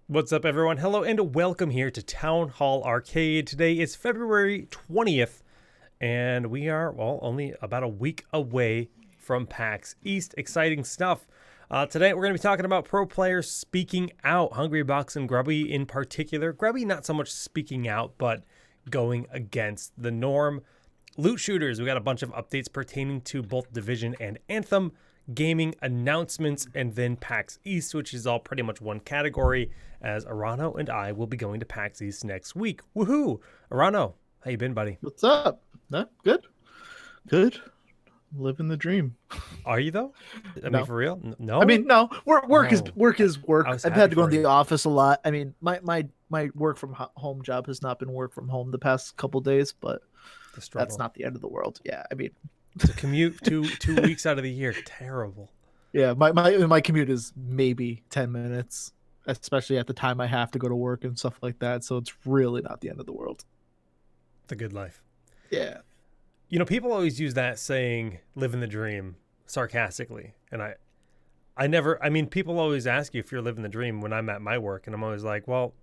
What's up, everyone? Hello and welcome here to Town Hall Arcade. Today is February 20th, and we are, well, only about a week away from PAX East. Exciting stuff. Today, we're going to be talking about pro players speaking out. Hungry Box and Grubby in particular. Grubby not so much speaking out, but going against the norm. Loot shooters, we got a bunch of updates pertaining to both Division and Anthem. Gaming announcements, and then PAX East, which is all pretty much one category, as Arano and I will be going to PAX East next week. Woohoo! Arano, how you been, buddy? What's up? Good. Good. Living the dream. Are you though? I No. mean, for real? No. No. Work is Oh, work is work. I was I've happy had to go for in you. the office a lot. I mean, my work from home job has not been work from home the past couple days, but The struggle. that's not the end of the world. Yeah, I mean, To commute two weeks out of the year, terrible. yeah, my commute is maybe 10 minutes, especially at the time I have to go to work and stuff like that. So it's really not the end of the world. The good life. Yeah. You know, people always use that saying "living the dream" sarcastically, and I mean, people always ask you if you're living the dream when I'm at my work, and I'm always like, well,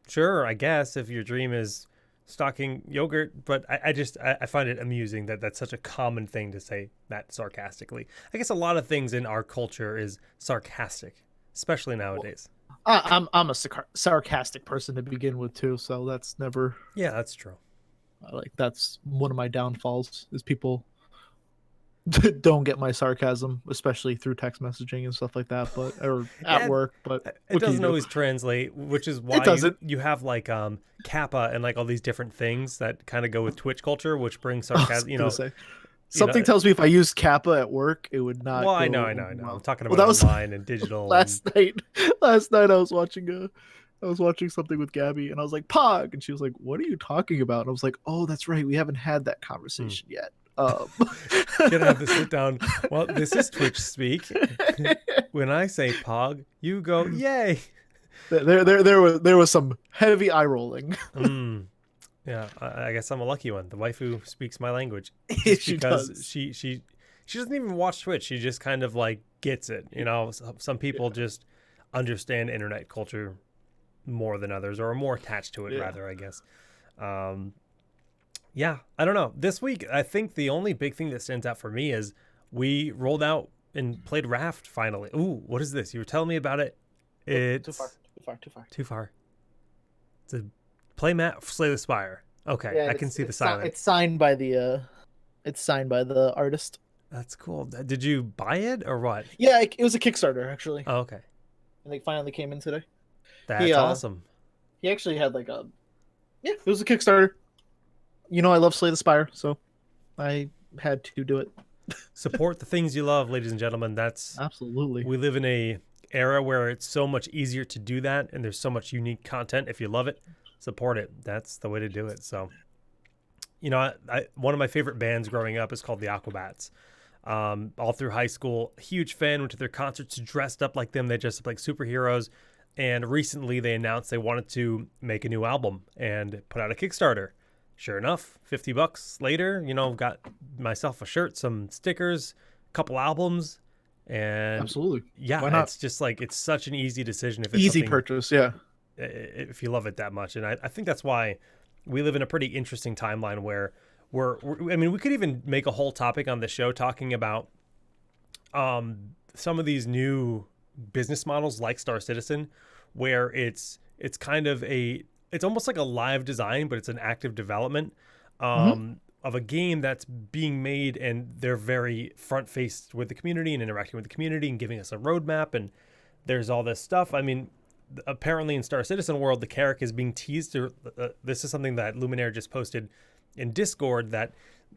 sure, I guess if your dream is stocking yogurt, but I find it amusing that that's such a common thing to say that sarcastically. I guess a lot of things in our culture is sarcastic, especially nowadays. I'm a sarcastic person to begin with too, so that's never Yeah, that's true. that's one of my downfalls is people don't get my sarcasm, especially through text messaging and stuff like that, but or at Yeah, work. But It what can you doesn't do? always translate, which is why doesn't. you have like Kappa and like all these different things that kind of go with Twitch culture, which brings I was sarcasm. gonna say You know. something tells me if I use Kappa at work, it would not. Well, I go know. I'm well. talking Well, about that was online and digital. last night. Last night I was watching something with Gabby, and I was like, "Pog," and she was like, "What are you talking about?" And I was like, "Oh, that's right. We haven't had that conversation yet." Gonna have to sit down. Well, this is Twitch speak. When I say Pog, you go yay. there was some heavy eye rolling. Yeah, I guess I'm a lucky one. The waifu speaks my language She because does. she doesn't even watch Twitch. She just kind of like gets it. You know, some people just understand internet culture more than others, or are more attached to it, Yeah. rather, I guess. Yeah, I don't know. This week, I think the only big thing that stands out for me is we rolled out and played Raft finally. Ooh, what is this? You were telling me about it. It's Too far. Too far. It's a playmat Slay the Spire. Okay, Yeah, I can see the silence. It's signed by the artist. That's cool. Did you buy it or what? Yeah, it was a Kickstarter actually. Oh, okay. And they finally came in today. That's awesome. He actually had like it was a Kickstarter. You know, I love Slay the Spire, so I had to do it. Support the things you love, ladies and gentlemen. That's Absolutely. We live in a era where it's so much easier to do that, and there's so much unique content. If you love it, support it. That's the way to do it. So, you know, one of my favorite bands growing up is called the Aquabats. All through high school, huge fan. Went to their concerts, dressed up like them. They dressed up like superheroes. And recently, they announced they wanted to make a new album and put out a Kickstarter. Sure enough, $50 later, you know, got myself a shirt, some stickers, a couple albums, and Absolutely. yeah, Why not? it's just like it's such an easy decision if it's Easy something, purchase, yeah. if you love it that much. And I think that's why we live in a pretty interesting timeline where I mean, we could even make a whole topic on the show talking about some of these new business models like Star Citizen, where it's kind of it's almost like a live design, but it's an active development of a game that's being made, and they're very front-faced with the community and interacting with the community and giving us a roadmap, and there's all this stuff. I mean, apparently in Star Citizen world, the Carrack is being teased. This is something that Luminaire just posted in Discord, that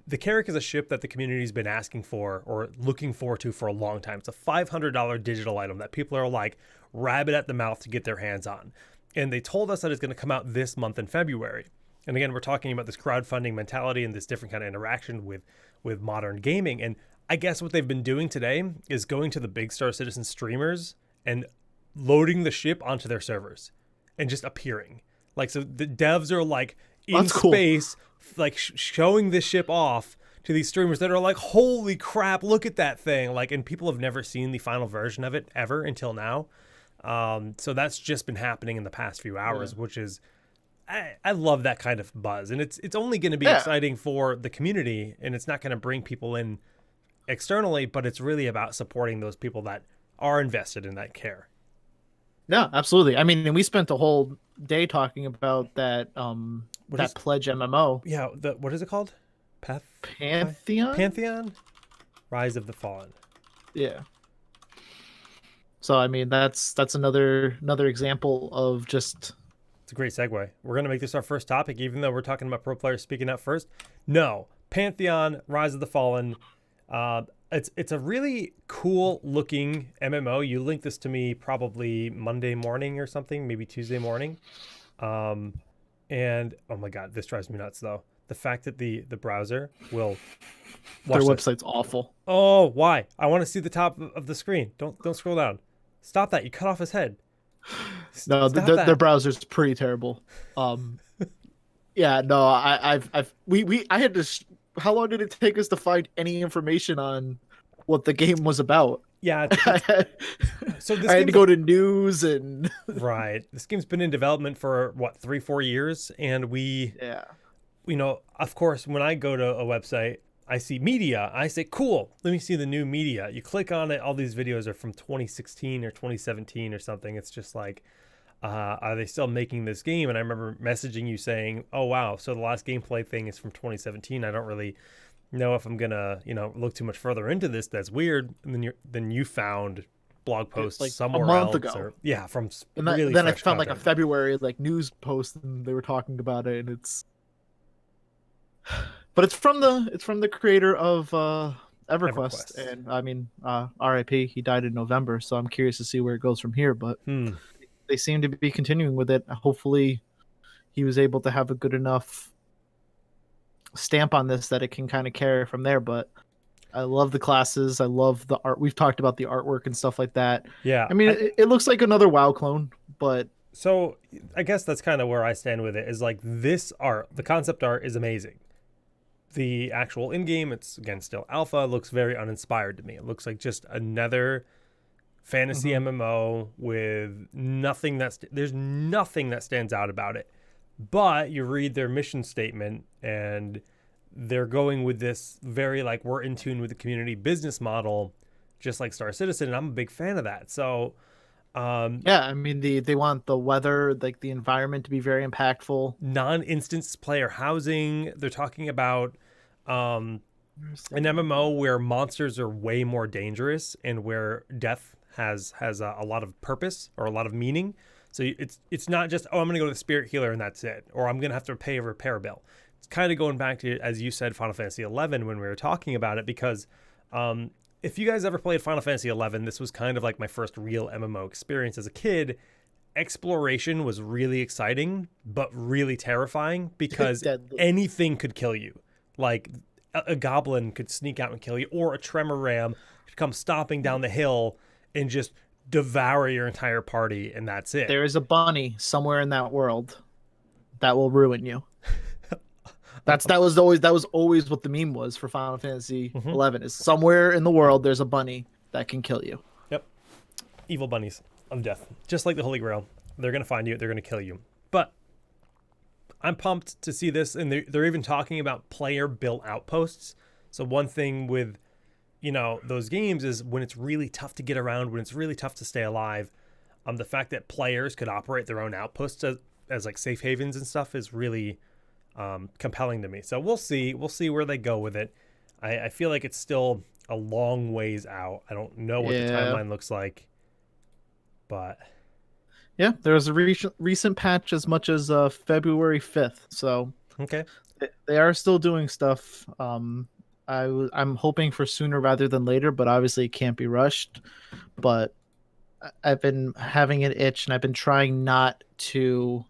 the Carrack is a ship that the community's been asking for or looking forward to for a long time. It's a $500 digital item that people are like rabid at the mouth to get their hands on. And they told us that it's going to come out this month in February. And again, we're talking about this crowdfunding mentality and this different kind of interaction with modern gaming. And I guess what they've been doing today is going to the big Star Citizen streamers and loading the ship onto their servers and just appearing. Like, so the devs are like in That's cool. space, like showing this ship off to these streamers that are like, holy crap, look at that thing. Like, and people have never seen the final version of it ever until now. So that's just been happening in the past few Yeah. hours, which is I love that kind of buzz, and it's only going to be Yeah. exciting for the community, and it's not going to bring people in externally, but it's really about supporting those people that are invested in that care. Yeah, absolutely. I mean, and we spent a whole day talking about that What that is pledge MMO yeah the what is it called? Path Pantheon. Pantheon Rise of the Fallen. Yeah. So I mean, that's another example of just It's a great segue. We're gonna make this our first topic, even though we're talking about pro players speaking out first. No, Pantheon Rise of the Fallen. Uh, it's a really cool looking MMO. You linked this to me probably Monday morning or something, maybe Tuesday morning. Um, and oh my god, this drives me nuts though. The fact that the browser will their watch this. website's awful. Oh, why? I want to see the top of the screen. Don't scroll down. Stop that. You cut off his head. No, Stop their that. browser's pretty terrible. Um, yeah, no, I've we I had to. How long did it take us to find any information on what the game was about? Yeah, I had, so this I had to game's go to news and right. This game's been in development for what, 3-4 years, and we, yeah. of course, when I go to a website, I see media. I say, cool. Let me see the new media. You click on it. All these videos are from 2016 or 2017 or something. It's just like, are they still making this game? And I remember messaging you saying, oh wow, so the last gameplay thing is from 2017. I don't really know if I'm gonna, look too much further into this. That's weird. And then you found blog posts Like a somewhere month else, ago. or yeah, from And really then I fresh found like a content. February like news post and they were talking about it and but it's from the creator of EverQuest, EverQuest. and I mean RIP, he died in November, so I'm curious to see where it goes from here, but Hmm. they seem to be continuing with it. Hopefully he was able to have a good enough stamp on this that it can kind of carry from there, but I love the classes. I love the art. We've talked about the artwork and stuff like that. Yeah. I mean, it looks like another WoW clone, but So I guess that's kind of where I stand with it. Is like this art, the concept art is amazing. The actual in-game, it's again still alpha, looks very uninspired to me. It looks like just another fantasy mhm. MMO with there's nothing that stands out about it. But you read their mission statement and they're going with this very like we're in tune with the community business model, just like Star Citizen, and I'm a big fan of that. So Yeah, I mean they want the weather, like the environment to be very impactful. non-instance player housing. They're talking about an MMO where monsters are way more dangerous and where death has a lot of purpose or a lot of meaning. So it's not just, oh, I'm gonna go to the spirit healer and that's it, or I'm gonna have to pay a repair bill. It's kind of going back to, as you said, Final Fantasy 11 when we were talking about it, because if you guys ever played Final Fantasy 11, this was kind of like my first real MMO experience as a kid. Exploration was really exciting, but really terrifying because Deadly. anything could kill you. Like a goblin could sneak out and kill you, or a tremor ram could come stomping down the hill and just devour your entire party, and that's it. There is a bunny somewhere in that world that will ruin you. That was always what the meme was for Final Fantasy Mhm. 11 is somewhere in the world there's a bunny that can kill you. Yep. Evil bunnies of death. Just like the Holy Grail. They're going to find you, they're going to kill you. But I'm pumped to see this, and they're even talking about player built outposts. So one thing with those games is when it's really tough to get around, when it's really tough to stay alive, the fact that players could operate their own outposts as like safe havens and stuff is really compelling to me. So we'll see where they go with it. I feel like it's still a long ways out. I don't know what the Yeah. timeline looks like, but Yeah, there was a recent patch as much as February 5th. So okay. they are still doing stuff. I'm hoping for sooner rather than later, but obviously it can't be rushed. But I've been having an itch and I've been trying not to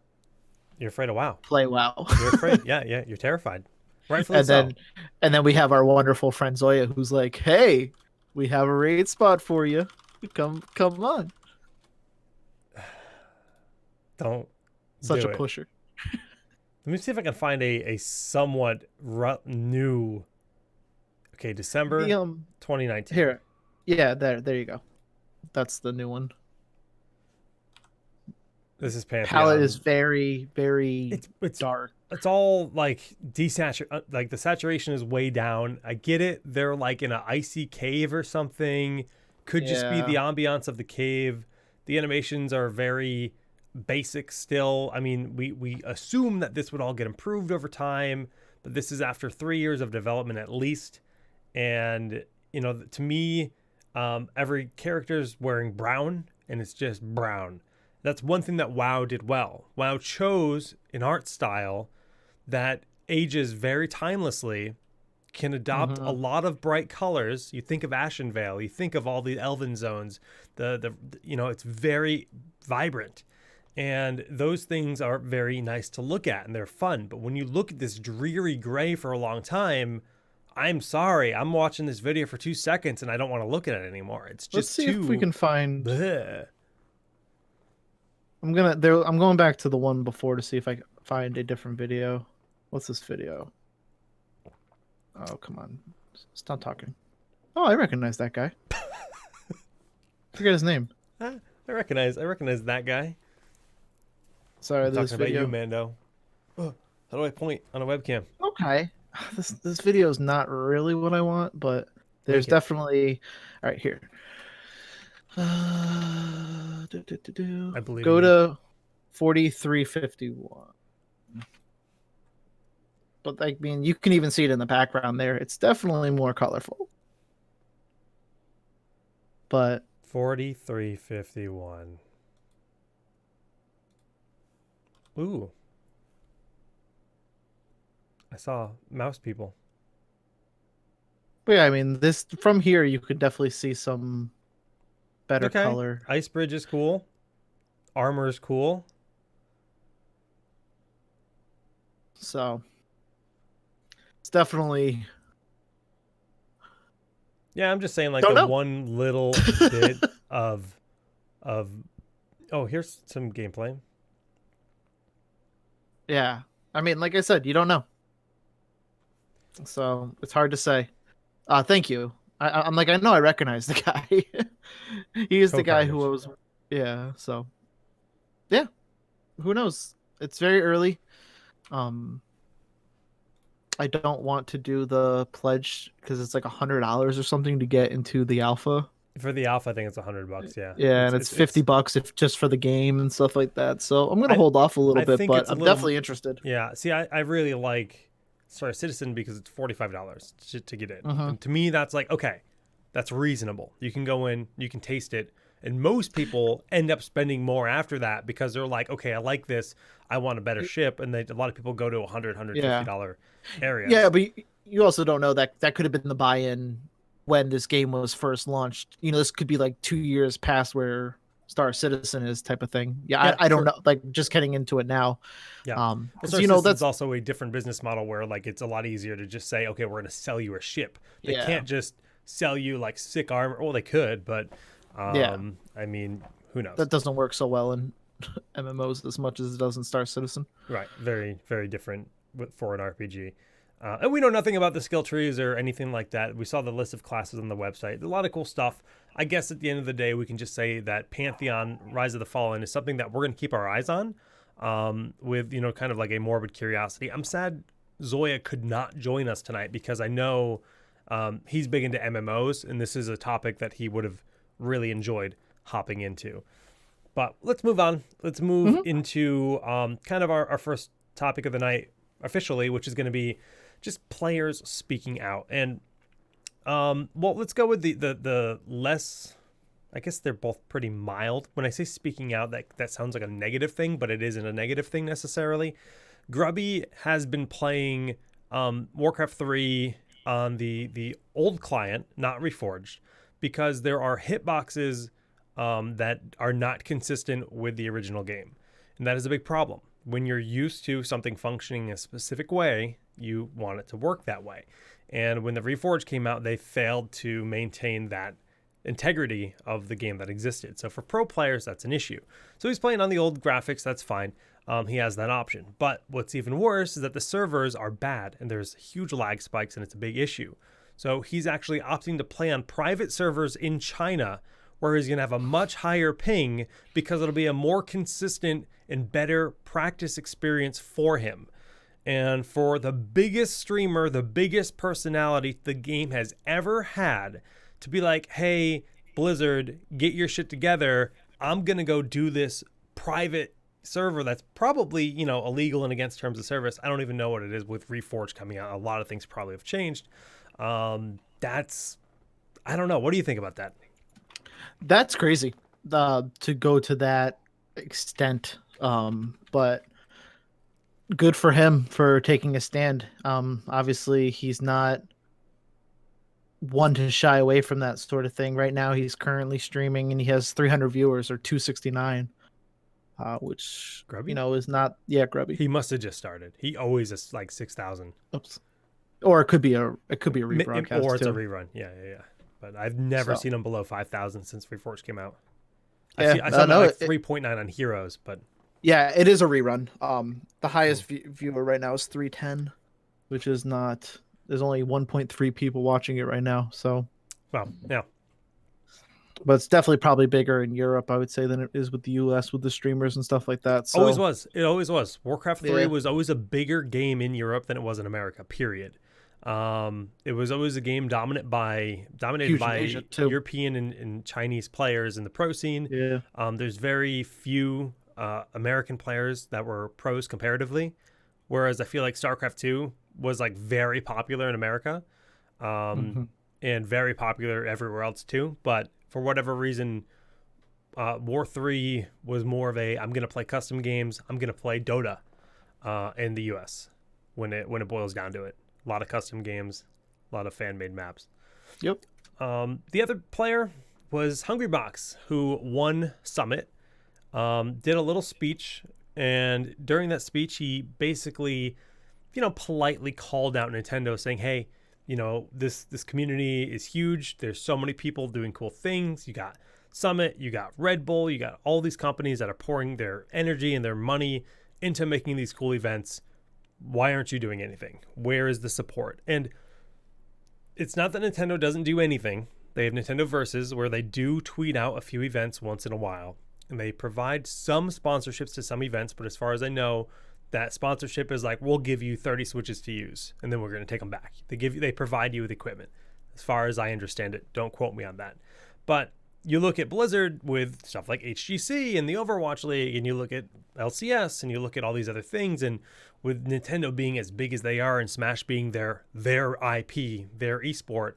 You're afraid of WoW. play WoW. You're afraid. Yeah. You're terrified. Rightfully and so. then and then we have our wonderful friend Zoya who's like, "Hey, we have a raid spot for you. Come on." Don't Such do a it. pusher. Let me see if I can find a somewhat new. Okay, December The 2019. here. Yeah, there you go. That's the new one. This is palette is Pantheon. very, very It's dark. it's all like like the saturation is way down. I get it. They're like in an icy cave or something. Could just be the Yeah. ambiance of the cave. The animations are very basic still. I mean, we assume that this would all get improved over time, but this is after 3 years of development at least. And to me, every character's wearing brown, and it's just brown. That's one thing that WoW did well. WoW chose an art style that ages very timelessly, can adopt a Hmm. lot of bright colors. You think of Ashenvale, you think of all the elven zones. It's very vibrant. And those things are very nice to look at and they're fun. But when you look at this dreary gray for a long time, I'm sorry, I'm watching this video for 2 seconds and I don't want to look at it anymore. It's Let's just see if we too can find. bleh. I'm going back to the one before to see if I can find a different video. What's this video? Oh, come on. Stop talking. Oh, I recognize that guy. Forget his name. I recognize that guy. Sorry, I'm this talking about video. you, Mando. Oh, how do I point on a webcam? Okay. This video is not really what I want, but there's Link it. definitely. All right, here. I believe Go in you. to 4351. But I mean, you can even see it in the background there. It's definitely more colorful. But 4351. Ooh. I saw mouse people. yeah, I mean, this from here you could definitely see some better Okay. color. Ice Bridge is cool. Armor is cool. So it's definitely. Yeah, I'm just saying like Don't the know. one little bit of oh, here's some gameplay. Yeah, I mean, like I said, you don't know, so it's hard to say. Thank you. I'm like, I know I recognize the guy. He is the guy who Co-Carnage. was. Yeah. So yeah, who knows? It's very early. Um, I don't want to do the pledge because it's like $100 or something to get into the alpha. For the alpha, I think it's $100. Yeah, Yeah, and it's $50 if just for the game and stuff like that. So I'm gonna I hold off a little I bit, think but it's a I'm little. definitely interested. Yeah. See, I really like Star Citizen because it's $45 to get in, Hmm. and to me that's like okay, that's reasonable. You can go in, you can taste it, and most people end up spending more after that because they're like, okay, I like this, I want a better ship, and a lot of people go to Yeah. $150 areas. Yeah, but you also don't know that that could have been the buy-in when this game was first launched. You know, this could be like 2 years past where Star Citizen is type of thing. Yeah, Yeah, I don't true. know. Like just getting into it now. Yeah. Well, 'Cause, Star you know, Citizen's that's also a different business model where like it's a lot easier to just say, okay, we're gonna sell you a ship. They yeah, can't just sell you like sick armor. Well, they could, but yeah. I mean, who knows? That doesn't work so well in MMOs as much as it does in Star Citizen. Right. Very, very different for an RPG. And we know nothing about the skill trees or anything like that. We saw the list of classes on the website. A lot of cool stuff. I guess at the end of the day, we can just say that Pantheon Rise of the Fallen is something that we're going to keep our eyes on with, kind of like a morbid curiosity. I'm sad Zoya could not join us tonight because I know he's big into MMOs, and this is a topic that he would have really enjoyed hopping into. But let's move on. Let's move into kind of our first topic of the night officially, which is going to be just players speaking out. And well, let's go with the less. I guess they're both pretty mild. When I say speaking out, that sounds like a negative thing, but it isn't a negative thing necessarily. Grubby has been playing Warcraft 3 on the old client, not Reforged, because there are hitboxes that are not consistent with the original game. And that is a big problem. When you're used to something functioning a specific way, you want it to work that way. And when the Reforged came out, they failed to maintain that integrity of the game that existed. So for pro players, that's an issue. So he's playing on the old graphics, that's fine. He has that option. But what's even worse is that the servers are bad and there's huge lag spikes and it's a big issue. So he's actually opting to play on private servers in China where he's going to have a much higher ping because it'll be a more consistent and better practice experience for him. And for the biggest streamer, the biggest personality the game has ever had to be like, hey, Blizzard, get your shit together. I'm going to go do this private server that's probably, you know, illegal and against terms of service. I don't even know what it is with Reforged coming out. A lot of things probably have changed. That's, I don't know. What do you think about that? That's crazy to go to that extent. But good for him for taking a stand. Obviously, he's not one to shy away from that sort of thing. Right now, he's currently streaming and he has 300 viewers or 269, which Grubby? you know is not Grubby. He must have just started. He always is like 6,000. Oops. Or it could be a rebroadcast or it's too. a rerun. Yeah. But I've never seen him below 5,000 since Reforged came out. I saw him like 3.9 on Heroes, but yeah, it is a rerun. The highest viewer right now is 310, which is not. There's only 1.3 people watching it right now. So, well, yeah. But it's definitely probably bigger in Europe, I would say, than it is with the US with the streamers and stuff like that. So. Always was. It always was. Warcraft 3 was always a bigger game in Europe than it was in America, period. It was always a game dominated by European and Chinese players in the pro scene. Yeah. There's very few American players that were pros comparatively, whereas I feel like StarCraft 2 was like very popular in America, and very popular everywhere else too. But for whatever reason, War 3 was more of a I'm gonna play custom games. I'm gonna play Dota in the US when it boils down to it. A lot of custom games, a lot of fan-made maps. Yep. The other player was Hungrybox, who won Summit, did a little speech, and during that speech, he basically, you know, politely called out Nintendo saying, hey, you know, this community is huge. There's so many people doing cool things. You got Summit, you got Red Bull, you got all these companies that are pouring their energy and their money into making these cool events. Why aren't you doing anything? Where is the support? And it's not that Nintendo doesn't do anything. They have Nintendo Versus, where they do tweet out a few events once in a while, and they provide some sponsorships to some events. But as far as I know, that sponsorship is like, we'll give you 30 Switches to use, and then we're going to take them back. They provide you with equipment. As far as I understand it, don't quote me on that. But you look at Blizzard with stuff like HGC and the Overwatch League, and you look at LCS, and you look at all these other things, and with Nintendo being as big as they are and Smash being their IP, their esport,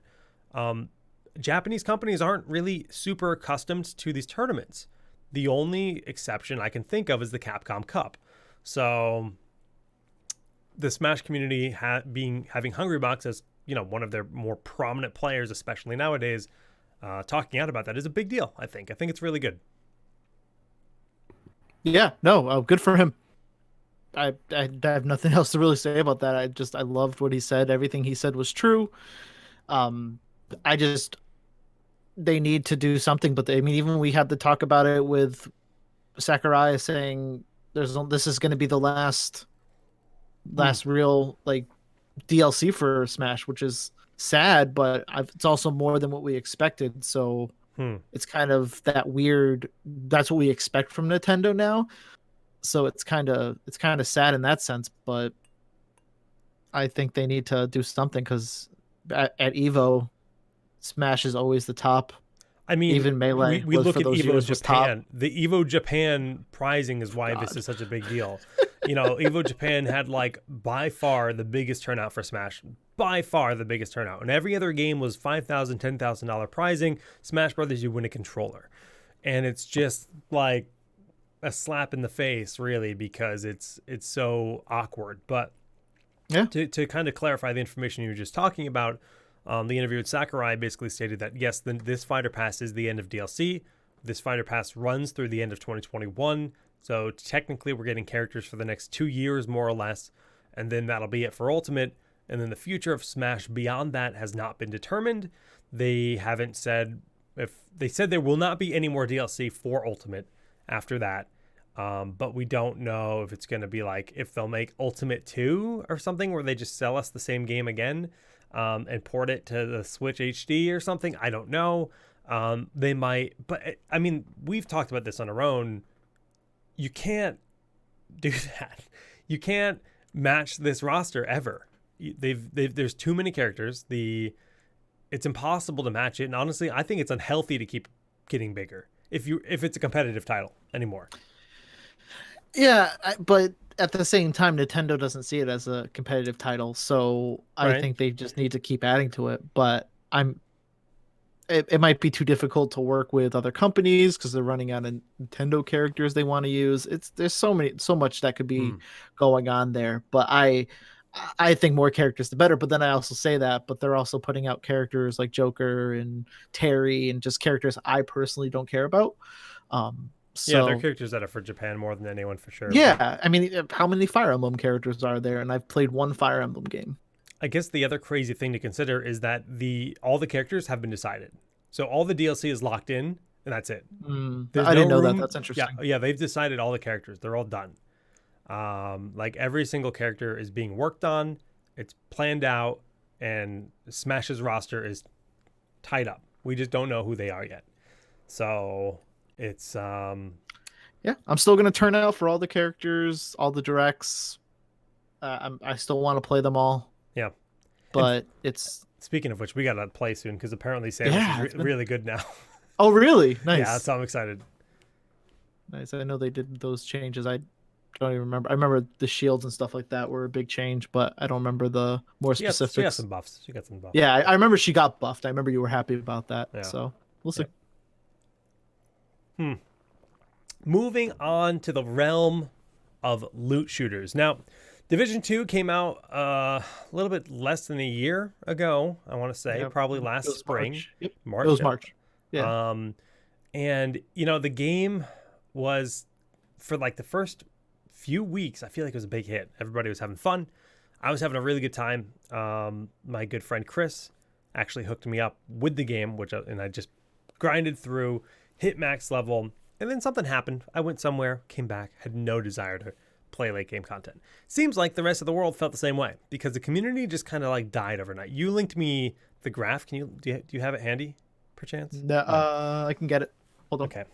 Japanese companies aren't really super accustomed to these tournaments. The only exception I can think of is the Capcom Cup. So the Smash community having Hungrybox as, you know, one of their more prominent players, especially nowadays, talking out about that is a big deal. I think it's really good. Yeah, no, good for him. I have nothing else to really say about that. I loved what he said. Everything he said was true. They need to do something, but even we had to talk about it with Sakurai saying this is going to be the last real like DLC for Smash, which is sad, but it's also more than what we expected. So it's kind of that weird. That's what we expect from Nintendo now. So it's kind of sad in that sense, but I think they need to do something because at Evo, Smash is always the top. I mean, even Melee. We look at Evo Japan. The Evo Japan prizing is why this is such a big deal. You know, Evo Japan had like by far the biggest turnout for Smash. By far the biggest turnout. And every other game was $5,000, $10,000 prizing. Smash Brothers, you win a controller. And it's just like a slap in the face, really, because it's so awkward. But yeah, to kind of clarify the information you were just talking about, the interview with Sakurai basically stated that, yes, this Fighter Pass is the end of DLC. This Fighter Pass runs through the end of 2021. So technically, we're getting characters for the next 2 years, more or less. And then that'll be it for Ultimate. And then the future of Smash beyond that has not been determined. They haven't said they said there will not be any more DLC for Ultimate after that. But we don't know if it's going to be like if they'll make Ultimate 2 or something where they just sell us the same game again and port it to the Switch HD or something. I don't know. They might, but I mean, we've talked about this on our own. You can't do that. You can't match this roster ever. There's too many characters. It's impossible to match it. And honestly, I think it's unhealthy to keep getting bigger if it's a competitive title anymore. Yeah, but at the same time, Nintendo doesn't see it as a competitive title, so I think they just need to keep adding to it. But it might be too difficult to work with other companies because they're running out of Nintendo characters they want to use. There's so much that could be going on there. But I think more characters the better. But then I also say that, but they're also putting out characters like Joker and Terry and just characters I personally don't care about. Yeah, they're characters that are for Japan more than anyone for sure. Yeah, I mean, how many Fire Emblem characters are there? And I've played one Fire Emblem game. I guess the other crazy thing to consider is that all the characters have been decided. So all the DLC is locked in, and that's it. I didn't know that. That's interesting. Yeah, they've decided all the characters. They're all done. Like every single character is being worked on. It's planned out, and Smash's roster is tied up. We just don't know who they are yet. So it's yeah, I'm still gonna turn out for all the characters, all the directs. I still want to play them all. Yeah, but it's. Speaking of which, we gotta play soon because apparently Samus is really good now. Oh, really? Nice. Yeah, so I'm excited. Nice. I know they did those changes. I don't even remember. I remember the shields and stuff like that were a big change, but I don't remember the more specifics. She got some buffs. Yeah, I remember she got buffed. I remember you were happy about that. Yeah. So we'll see. Moving on to the realm of loot shooters. Now, Division 2 came out a little bit less than a year ago, I want to say, probably last spring. March. Yep. March. It was March. Yeah. And, the game was, for like the first few weeks, I feel like it was a big hit. Everybody was having fun. I was having a really good time. My good friend Chris actually hooked me up with the game, and I just grinded through, hit max level, and then something happened. I went somewhere, came back, had no desire to play late game content. Seems like the rest of the world felt the same way because the community just kind of like died overnight. You linked me the graph. Do you have it handy, perchance? No, I can get it. Hold on. Okay.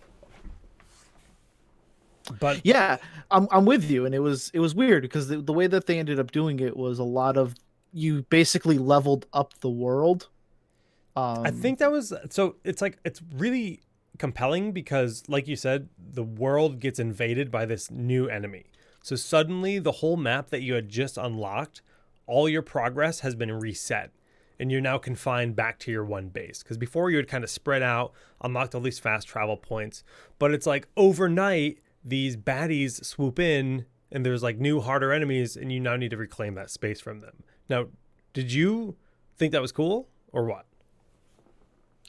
But yeah, I'm with you, and it was weird because the way that they ended up doing it was a lot of you basically leveled up the world. I think that was so. It's really compelling because, like you said, the world gets invaded by this new enemy. So suddenly the whole map that you had just unlocked, all your progress has been reset. And you're now confined back to your one base. Because before you had kind of spread out, unlocked all these fast travel points. But it's like overnight, these baddies swoop in and there's like new, harder enemies. And you now need to reclaim that space from them. Now, did you think that was cool or what?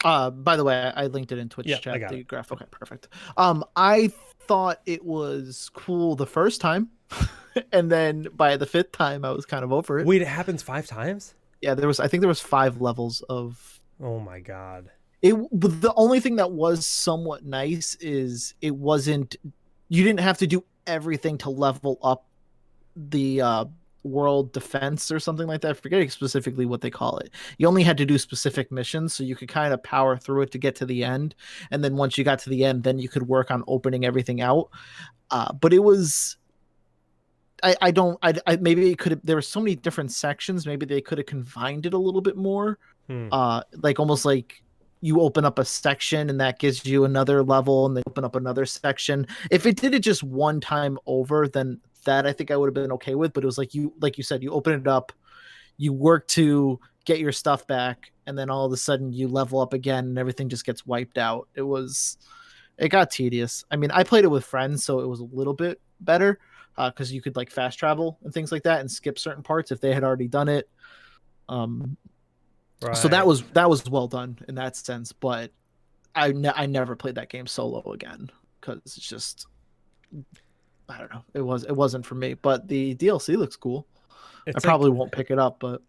By the way, I linked it in Twitch chat. I got it. Graph. Okay, perfect. I thought it was cool the first time, and then by the fifth time, I was kind of over it. Wait, it happens 5 times? Yeah, I think there was 5 levels of. Oh my god! But the only thing that was somewhat nice is it wasn't. You didn't have to do everything to level up the world defense or something like that. I forget specifically what they call it. You only had to do specific missions, so you could kind of power through it to get to the end. And then once you got to the end, then you could work on opening everything out. But it was, maybe it could have, there were so many different sections. Maybe they could have confined it a little bit more. Like almost like you open up a section and that gives you another level and they open up another section. If it did it just one time over, then that I think I would have been okay with, but it was like you said, you open it up, you work to get your stuff back, and then all of a sudden you level up again and everything just gets wiped out. It got tedious. I mean, I played it with friends, so it was a little bit better because you could like fast travel and things like that and skip certain parts if they had already done it. Right. So that was well done in that sense, but I never played that game solo again because it's just, I don't know. It wasn't for me, but the DLC looks cool. I probably won't pick it up, but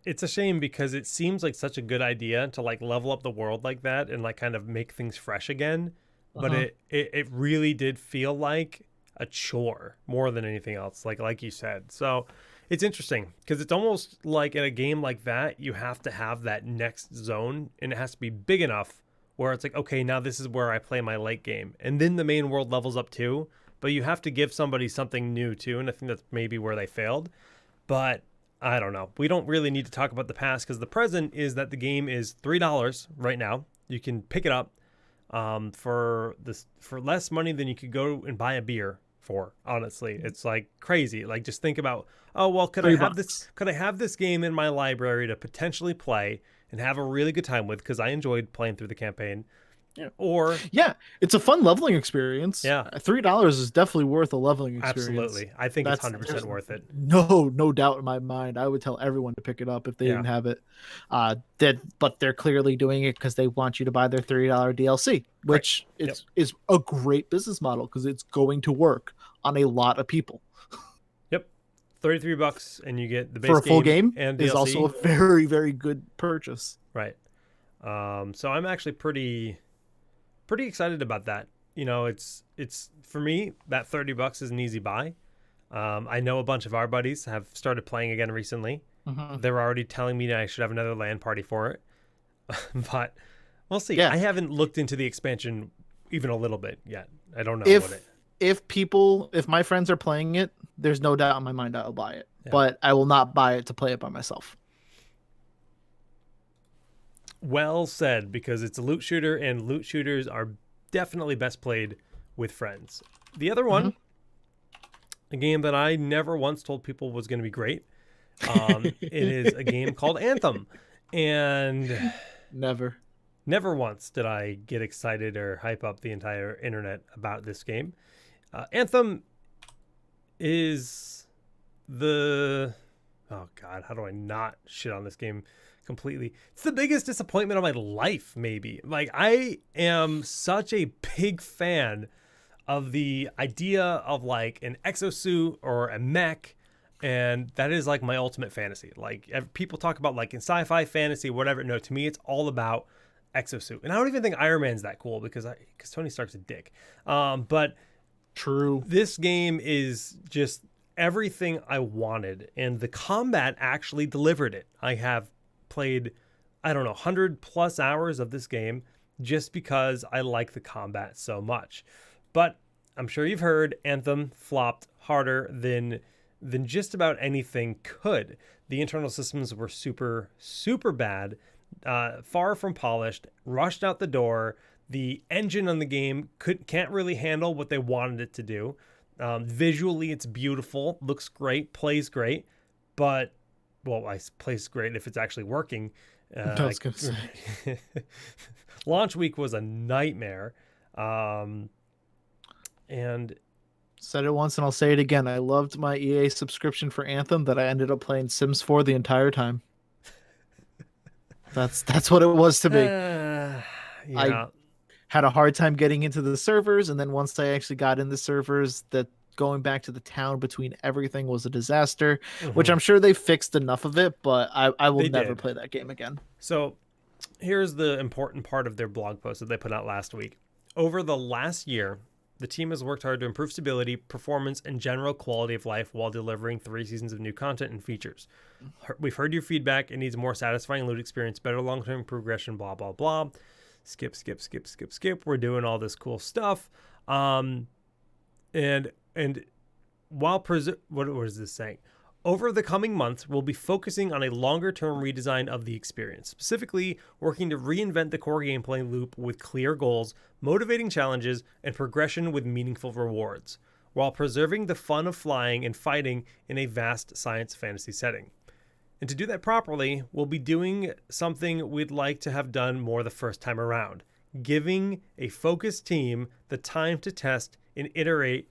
it's a shame because it seems like such a good idea to like level up the world like that and like kind of make things fresh again. But it really did feel like a chore more than anything else, like you said. So it's interesting because it's almost like in a game like that, you have to have that next zone and it has to be big enough where it's like, okay, now this is where I play my late game. And then the main world levels up too, but you have to give somebody something new too. And I think that's maybe where they failed. But I don't know. We don't really need to talk about the past because the present is that the game is $3 right now. You can pick it up for less money than you could go and buy a beer for. Honestly, it's like crazy. Like just think about, oh well, could I have this? Could I have this game in my library to potentially play and have a really good time with? Because I enjoyed playing through the campaign. Yeah. Or it's a fun leveling experience. Yeah, $3 is definitely worth a leveling experience. Absolutely, I think it's 100% worth it. No doubt in my mind. I would tell everyone to pick it up if they didn't have it. But they're clearly doing it because they want you to buy their $3 DLC, which is a great business model because it's going to work on a lot of people. Yep, $33 and you get the base for a full game and DLC. Is also a very, very good purchase. Right. So I'm actually pretty excited about that. You know, it's for me, that $30 is an easy buy. I know a bunch of our buddies have started playing again recently. Mm-hmm. They're already telling me that I should have another LAN party for it. But we'll see. Yeah. I haven't looked into the expansion even a little bit yet. I don't know if my friends are playing it, there's no doubt in my mind I'll buy it. Yeah. But I will not buy it to play it by myself. Well said, because it's a loot shooter, and loot shooters are definitely best played with friends. The other one, a game that I never once told people was going to be great, it is a game called Anthem. And never once did I get excited or hype up the entire internet about this game. Anthem is oh God, how do I not shit on this game completely? It's the biggest disappointment of my life, maybe. Like, I am such a big fan of the idea of like an exosuit or a mech, and that is like my ultimate fantasy. Like, people talk about like in sci-fi, fantasy, whatever. No, to me, it's all about exosuit. And I don't even think Iron Man's that cool because Tony Stark's a dick. But true, this game is just everything I wanted, and the combat actually delivered it. I have played, 100+ hours of this game just because I like the combat so much. But I'm sure you've heard Anthem flopped harder than just about anything could. The internal systems were super, super bad, far from polished, rushed out the door. The engine on the game can't really handle what they wanted it to do. Visually, it's beautiful, looks great, plays great, but plays great if it's actually working. I was gonna say. Launch week was a nightmare. And said it once and I'll say it again. I loved my EA subscription for Anthem that I ended up playing Sims 4 the entire time. That's what it was to me. I had a hard time getting into the servers, and then once I actually got in the servers, that going back to the town between everything was a disaster, which I'm sure they fixed enough of it, but I will never play that game again. So here's the important part of their blog post that they put out last week. Over the last year, the team has worked hard to improve stability, performance, and general quality of life while delivering 3 seasons of new content and features. We've heard your feedback. It needs a more satisfying loot experience, better long-term progression, blah, blah, blah. Skip. We're doing all this cool stuff. And while what is this saying? Over the coming months, we'll be focusing on a longer-term redesign of the experience, specifically working to reinvent the core gameplay loop with clear goals, motivating challenges, and progression with meaningful rewards, while preserving the fun of flying and fighting in a vast science fantasy setting. And to do that properly, we'll be doing something we'd like to have done more the first time around, giving a focused team the time to test and iterate,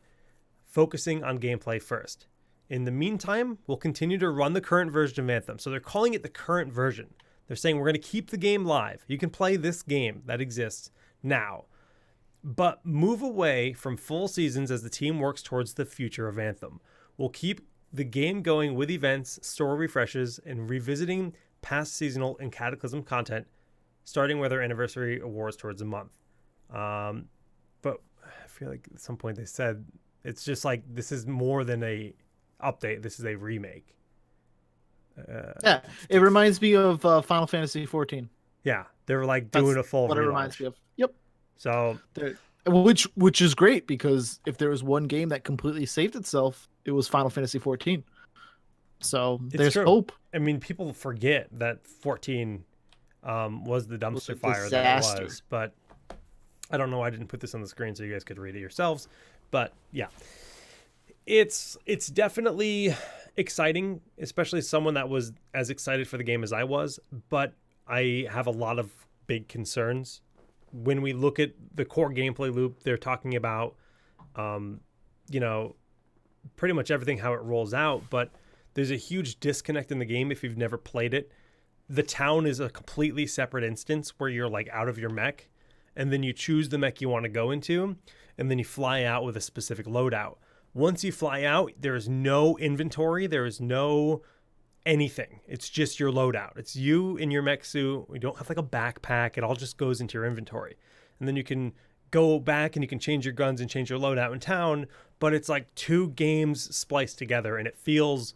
focusing on gameplay first. In the meantime, we'll continue to run the current version of Anthem. So they're calling it the current version. They're saying we're going to keep the game live. You can play this game that exists now, but move away from full seasons as the team works towards the future of Anthem. We'll keep the game going with events, story refreshes, and revisiting past seasonal and Cataclysm content, starting with our anniversary awards towards a month. But I feel like at some point they said it's just like this is more than a update. This is a remake. It reminds me of Final Fantasy 14. Yeah, They were like That's doing a full what it relaunch. reminds me of. Yep. So Which is great, because if there was one game that completely saved itself, it was Final Fantasy 14. So it's there's true. hope. I mean, people forget that 14 was the It was a dumpster fire that it disaster. was. But I don't know why I didn't put this on the screen so you guys could read it yourselves. But yeah, it's definitely exciting, especially someone that was as excited for the game as I was. But I have a lot of big concerns. When we look at the core gameplay loop, they're talking about, you know, pretty much everything, how it rolls out. But there's a huge disconnect in the game if you've never played it. The town is a completely separate instance where you're like out of your mech, and then you choose the mech you want to go into, and then you fly out with a specific loadout. Once you fly out, there is no inventory, there is no anything. It's just your loadout. It's you in your mech suit. We don't have like a backpack. It all just goes into your inventory. And then you can go back and you can change your guns and change your loadout in town, but it's like two games spliced together, and it feels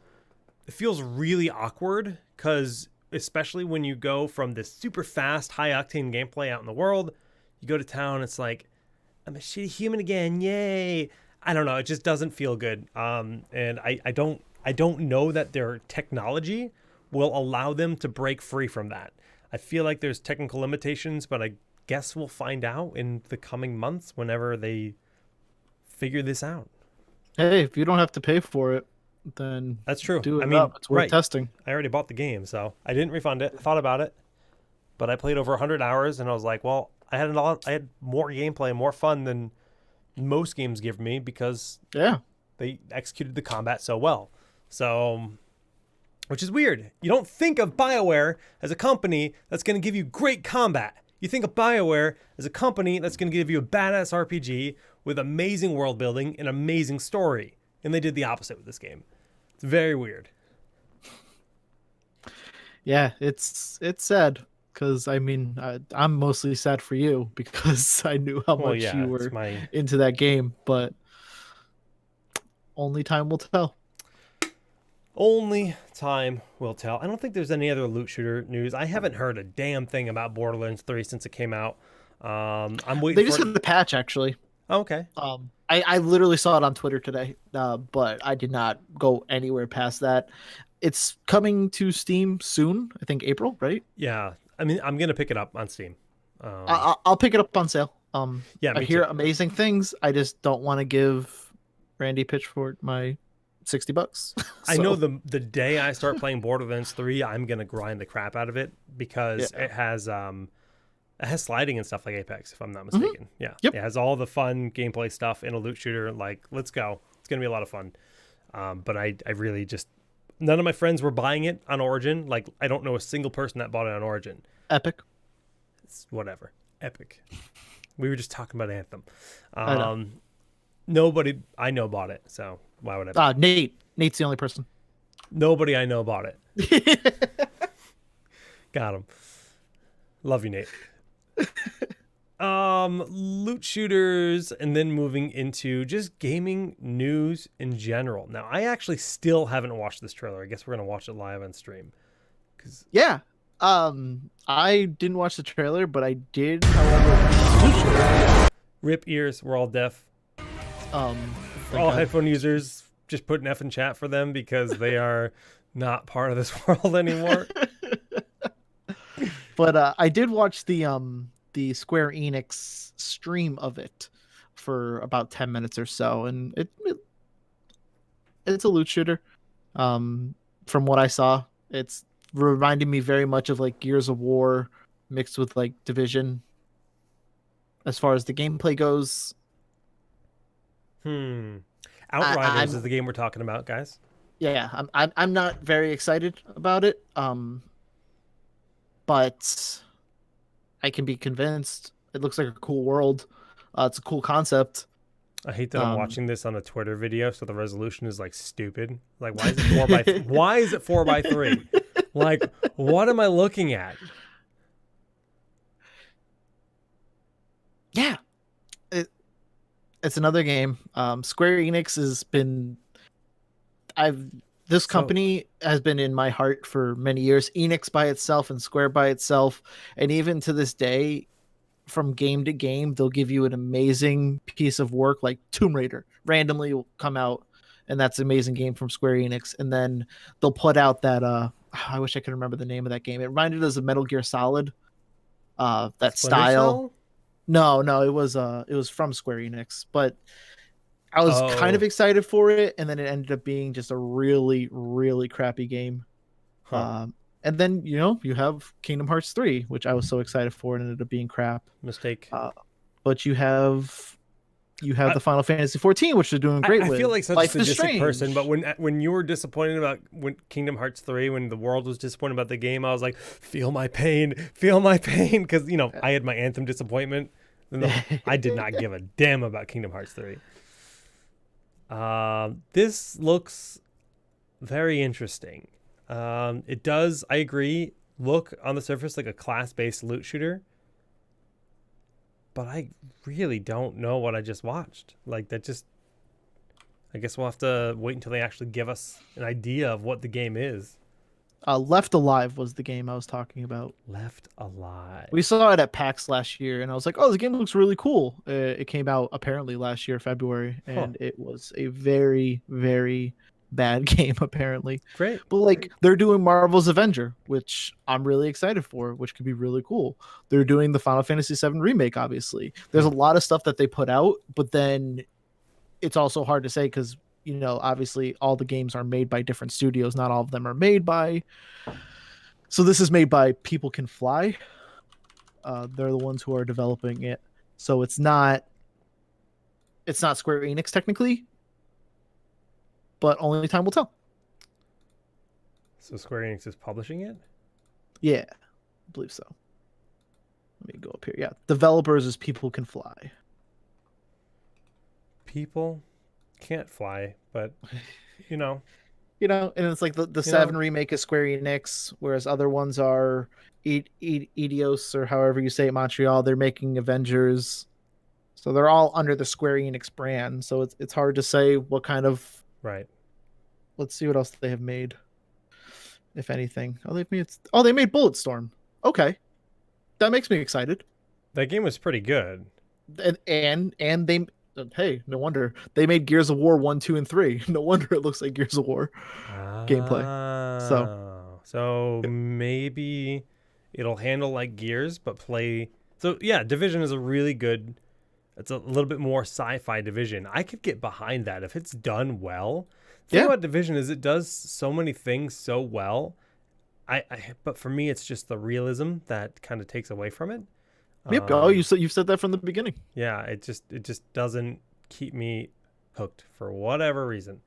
really awkward, because especially when you go from this super fast, high octane gameplay out in the world, you go to town, it's like, I'm a shitty human again, yay. I don't know, it just doesn't feel good. And I don't know that their technology will allow them to break free from that. I feel like there's technical limitations, but I guess we'll find out in the coming months whenever they figure this out. Hey, if you don't have to pay for it, then That's true. do it I mean, up. It's worth right. testing. I already bought the game, so I didn't refund it. I thought about it, but I played over 100 hours, and I was like, well, I had more gameplay, more fun than most games give me, because Yeah. they executed the combat so well. So, which is weird. You don't think of BioWare as a company that's going to give you great combat. You think of BioWare as a company that's going to give you a badass RPG with amazing world building and amazing story. And they did the opposite with this game. It's very weird. Yeah, it's sad, because I mean, I'm mostly sad for you, because I knew how Well, much yeah, you it's were my into that game, but only time will tell. only time will tell. I don't think there's any other loot shooter news. I haven't heard a damn thing about Borderlands 3 since it came out. I'm waiting They for just had the patch, actually. Oh, okay. I literally saw it on Twitter today, but I did not go anywhere past that. It's coming to Steam soon. I think April, right? Yeah. I mean, I'm going to pick it up on Steam. I'll pick it up on sale. Yeah, I me hear too. amazing things. I just don't want to give Randy Pitchford my $60. I know the day I start playing Borderlands 3, I'm going to grind the crap out of it, because Yeah. it has sliding and stuff like Apex, if I'm not mistaken. Yeah. Yep. It has all the fun gameplay stuff in a loot shooter. Like, let's go. It's going to be a lot of fun. But I really just, none of my friends were buying it on Origin. Like, I don't know a single person that bought it on Origin. Epic. It's whatever. Epic. We were just talking about Anthem. I know. Nobody I know bought it, so why would I? Nate's the only person. Nobody I know bought it. Got him. Love you, Nate. Loot shooters, and then moving into just gaming news in general. Now, I actually still haven't watched this trailer. I guess we're gonna watch it live on stream. Yeah. I didn't watch the trailer, but I did, however. Rip ears. We're all deaf. For all God. headphone users, just put an F in chat for them, because they are not part of this world anymore. But I did watch the Square Enix stream of it for about 10 minutes or so, and it's a loot shooter. From what I saw, it's reminding me very much of like Gears of War mixed with like Division as far as the gameplay goes. Outriders is the game we're talking about, guys. Yeah, I'm not very excited about it. But I can be convinced. It looks like a cool world. It's a cool concept. I hate that I'm watching this on a Twitter video, so the resolution is like stupid. Like, why is it 4 by why is it 4:3? Like, what am I looking at? Yeah, it's another game. Square Enix has been. this So, company has been in my heart for many years. Enix by itself and Square by itself, and even to this day, from game to game, they'll give you an amazing piece of work. Like Tomb Raider randomly will come out, and that's an amazing game from Square Enix. And then they'll put out that I wish I could remember the name of that game. It reminded us of Metal Gear Solid. That Splinter style. Cell? No, it was from Square Enix, but I was kind of Oh, excited for it, and then it ended up being just a really, really crappy game. huh. Um, and then you have Kingdom Hearts 3, which I was so excited for, and ended up being crap. Mistake. Uh, but you have I, the Final Fantasy 14, which they're doing great I feel with. like such a Life is sadistic person, but Strange. when you were disappointed about when Kingdom Hearts 3, when the world was disappointed about the game, I was like, feel my pain, because I had my Anthem disappointment. I did not give a damn about Kingdom Hearts 3. This looks very interesting. It does, I agree, look on the surface like a class-based loot shooter, but I really don't know what I just watched. Like that just I guess we'll have to wait until they actually give us an idea of what the game is. Left Alive was the game I was talking about. Left Alive. We saw it at PAX last year, and I was like, "Oh, this game looks really cool." It came out apparently last year, February, Huh. and it was a very, very bad game apparently. Great. But like they're doing Marvel's Avenger, which I'm really excited for, which could be really cool. They're doing the Final Fantasy VII remake, obviously. There's a lot of stuff that they put out, but then it's also hard to say because obviously all the games are made by different studios. Not all of them are made by. So this is made by People Can Fly. They're the ones who are developing it. So it's not Square Enix technically, but only time will tell. So Square Enix is publishing it? Yeah, I believe so. Let me go up here. Yeah, developers is People Can Fly. People can't fly, but you know, And it's like the you know, Seven remake is Square Enix, whereas other ones are Eidos or however you say it, Montreal. They're making Avengers, so they're all under the Square Enix brand. So it's hard to say what kind of. right. Let's see what else they have made, if anything. They made Bulletstorm. Okay, that makes me excited. That game was pretty good. And they hey, no wonder they made Gears of War 1, 2, and 3. No wonder it looks like Gears of War gameplay. So So maybe it'll handle like Gears, but play. So yeah, Division is a really good. It's a little bit more sci-fi Division. I could get behind that if it's done well. The thing yeah. about Division is it does so many things so well. But for me, it's just the realism that kind of takes away from it. Yep. Oh, you've said that from the beginning. Yeah, it just doesn't keep me hooked for whatever reason,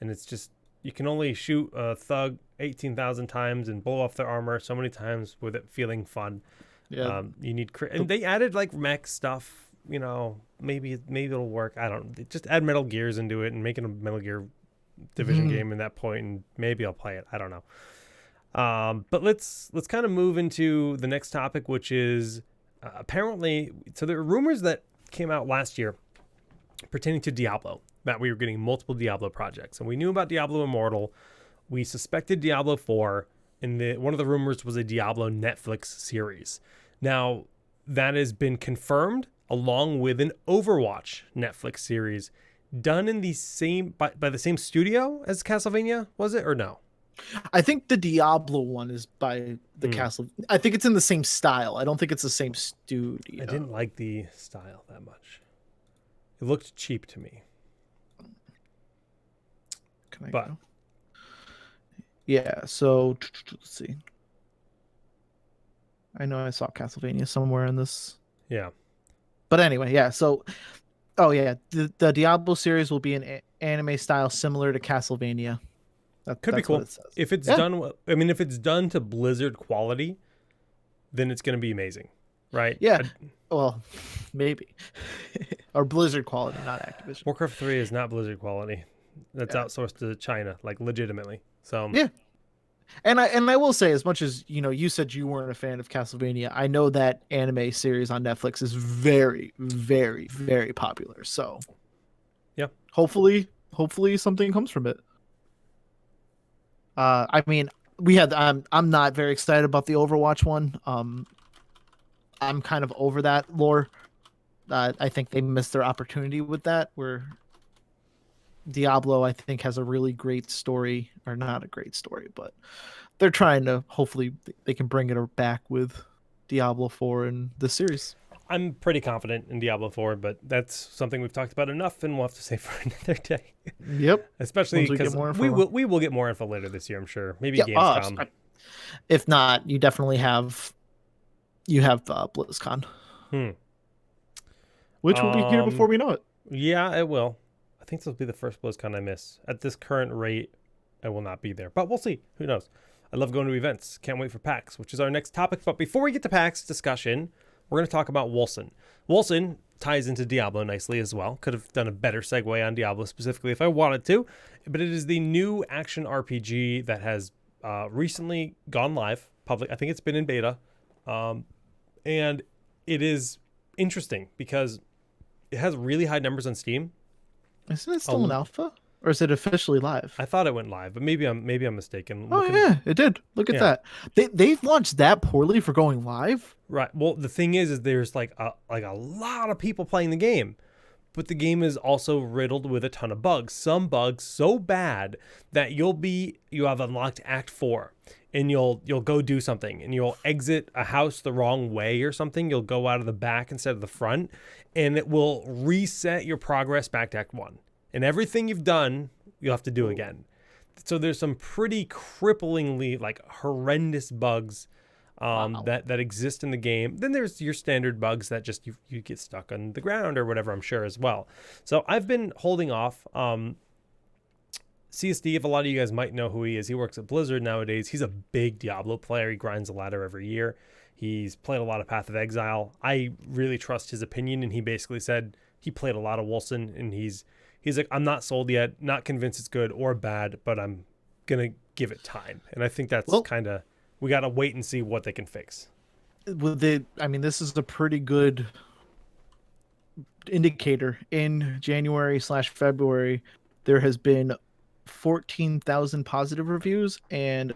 and it's just you can only shoot a thug 18,000 times and blow off their armor so many times with it feeling fun. Yeah. You need and they added like mech stuff. Maybe it'll work. I don't. Just add Metal Gears into it and make it a Metal Gear Division game in that point, and maybe I'll play it. I don't know. But let's kind of move into the next topic, which is apparently. So there are rumors that came out last year pertaining to Diablo that we were getting multiple Diablo projects, and we knew about Diablo Immortal. We suspected Diablo 4, and one of the rumors was a Diablo Netflix series. Now that has been confirmed, along with an Overwatch Netflix series done in the same by the same studio as Castlevania, was it or no? I think the Diablo one is by the Castle. I think it's in the same style. I don't think it's the same studio. I didn't like the style that much. It looked cheap to me. Can I But go? Yeah. So let's see. I know I saw Castlevania somewhere in this. yeah, But anyway, yeah. So, oh yeah, the Diablo series will be an anime style similar to Castlevania. could be That's what cool it says. if it's Yeah. done well. I mean, if it's done to Blizzard quality, then it's going to be amazing, right? Yeah. Well, maybe. Or Blizzard quality, not Activision. Warcraft 3 is not Blizzard quality. That's Yeah. outsourced to China, like legitimately. So Yeah. And I will say, as much as you said you weren't a fan of Castlevania, I know that anime series on Netflix is very, very, very popular. So yeah, hopefully something comes from it. I mean, I'm not very excited about the Overwatch one. I'm kind of over that lore. I think they missed their opportunity with that. Where Diablo, I think, has a really great story, or not a great story, but they're trying to, hopefully they can bring it back with Diablo 4 in the series. I'm pretty confident in Diablo 4, but that's something we've talked about enough, and we'll have to save for another day. Yep. Especially because we will get more info later this year, I'm sure. Maybe Gamescom. If not, you definitely have BlizzCon, which will be here before we know it. Yeah, it will. I think this will be the first BlizzCon I miss. At this current rate, I will not be there, but we'll see. Who knows? I love going to events. Can't wait for PAX, which is our next topic. But before we get to PAX discussion, we're going to talk about Wolcen. Wolcen ties into Diablo nicely as well. Could have done a better segue on Diablo specifically if I wanted to, but it is the new action RPG that has recently gone live public. I think it's been in beta, and it is interesting because it has really high numbers on Steam. Isn't it still an alpha, or is it officially live? I thought it went live, but maybe I'm mistaken. Yeah, it did. Look at that. They've launched that poorly for going live. Right. Well, the thing is there's like a lot of people playing the game, but the game is also riddled with a ton of bugs. Some bugs so bad that you have unlocked Act 4, and you'll go do something, and you'll exit a house the wrong way or something. You'll go out of the back instead of the front, and it will reset your progress back to Act 1. And everything you've done, you'll have to do again. So there's some pretty cripplingly, like, horrendous bugs that exist in the game. Then there's your standard bugs that just you get stuck on the ground or whatever, I'm sure, as well. So I've been holding off. CSD, if a lot of you guys might know who he is, he works at Blizzard nowadays. He's a big Diablo player. He grinds the ladder every year. He's played a lot of Path of Exile. I really trust his opinion, and he basically said he played a lot of Wolcen, and he's like, I'm not sold yet, not convinced it's good or bad, but I'm going to give it time. And I think that's kind of, we got to wait and see what they can fix. This is a pretty good indicator. In January/February, there has been 14,000 positive reviews and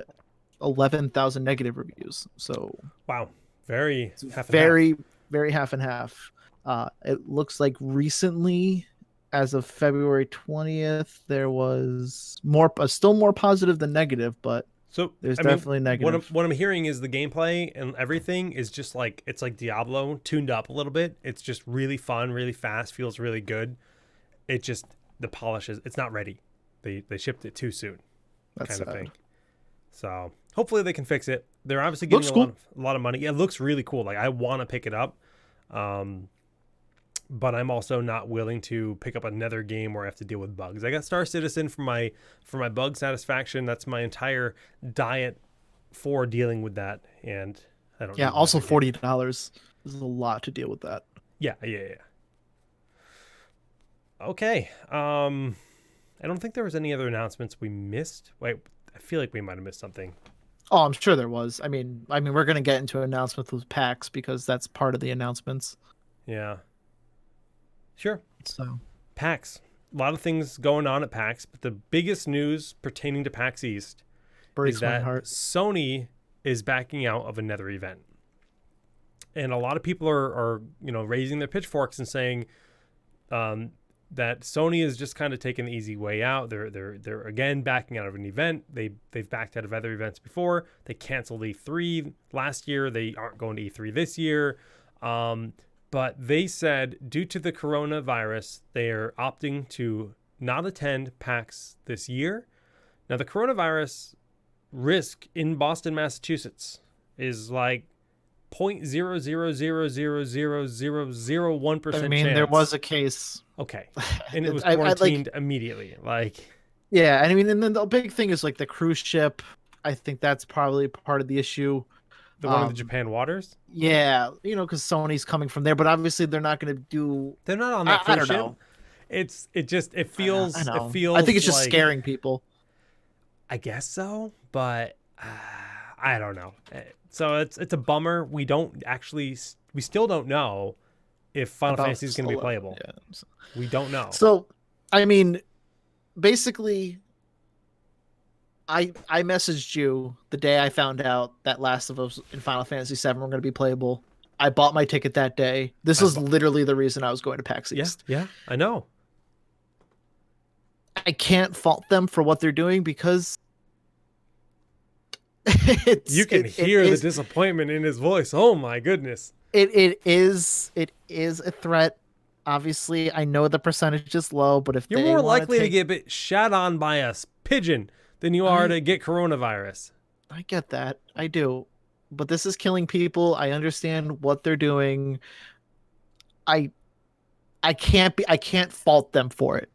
11,000 negative reviews. So wow, very half and half. It looks like recently, as of February 20th, there was still more positive than negative, but there's definitely negative. What I'm hearing is the gameplay and everything is just like, it's like Diablo tuned up a little bit. It's just really fun, really fast, feels really good. It just, the polish it's not ready. They shipped it too soon. That's kind of sad. thing. So hopefully they can fix it. They're obviously getting a lot of money. It looks really cool. Like, I want to pick it up. But I'm also not willing to pick up another game where I have to deal with bugs. I got Star Citizen for my bug satisfaction. That's my entire diet for dealing with that. And I don't know. Yeah, also $40 is a lot to deal with that. Yeah. Okay. I don't think there was any other announcements we missed. Wait, I feel like we might have missed something. Oh, I'm sure there was. I mean, we're going to get into announcements with PAX because that's part of the announcements. Yeah. Sure. So, PAX. A lot of things going on at PAX, but the biggest news pertaining to PAX East is that Sony is backing out of another event. And a lot of people are raising their pitchforks and saying that Sony is just kind of taking the easy way out. They're again backing out of an event. They've backed out of other events before. They canceled E3 last year. They aren't going to E3 this year. But they said due to the coronavirus, they are opting to not attend PAX this year. Now, the coronavirus risk in Boston, Massachusetts is like 0.0000001% I mean, chance. there was a case. Okay. And it was quarantined immediately. Yeah, I mean, and then the big thing is like the cruise ship. I think that's probably part of the issue. The one in the Japan waters? Yeah, because Sony's coming from there, but obviously they're not going to do. They're not on that cruise ship. Know. It feels. I know. It feels. I think it's just scaring people. I guess so, but I don't know. So it's a bummer. We still don't know if Final Fantasy is going to be playable. Yeah. We don't know. So, I mean, basically, I messaged you the day I found out that Last of Us and Final Fantasy VII were going to be playable. I bought my ticket that day. This was literally the reason I was going to PAX East. Yeah, I know. I can't fault them for what they're doing because you can hear the disappointment in his voice. Oh my goodness. It is a threat. Obviously, I know the percentage is low, but if you're more likely to get shot on by a pigeon than you are to get coronavirus. I get that. I do. But this is killing people. I understand what they're doing. I can't fault them for it.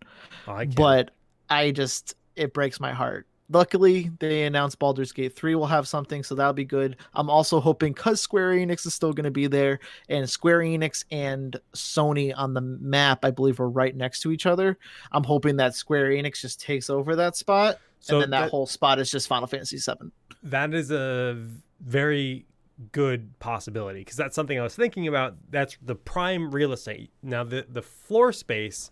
But it breaks my heart. Luckily, they announced Baldur's Gate 3 will have something, so that'll be good. I'm also hoping, because Square Enix is still going to be there, and Square Enix and Sony on the map, I believe, are right next to each other. I'm hoping that Square Enix just takes over that spot, and then that whole spot is just Final Fantasy VII. That is a very good possibility, because that's something I was thinking about. That's the prime real estate. Now, the floor space,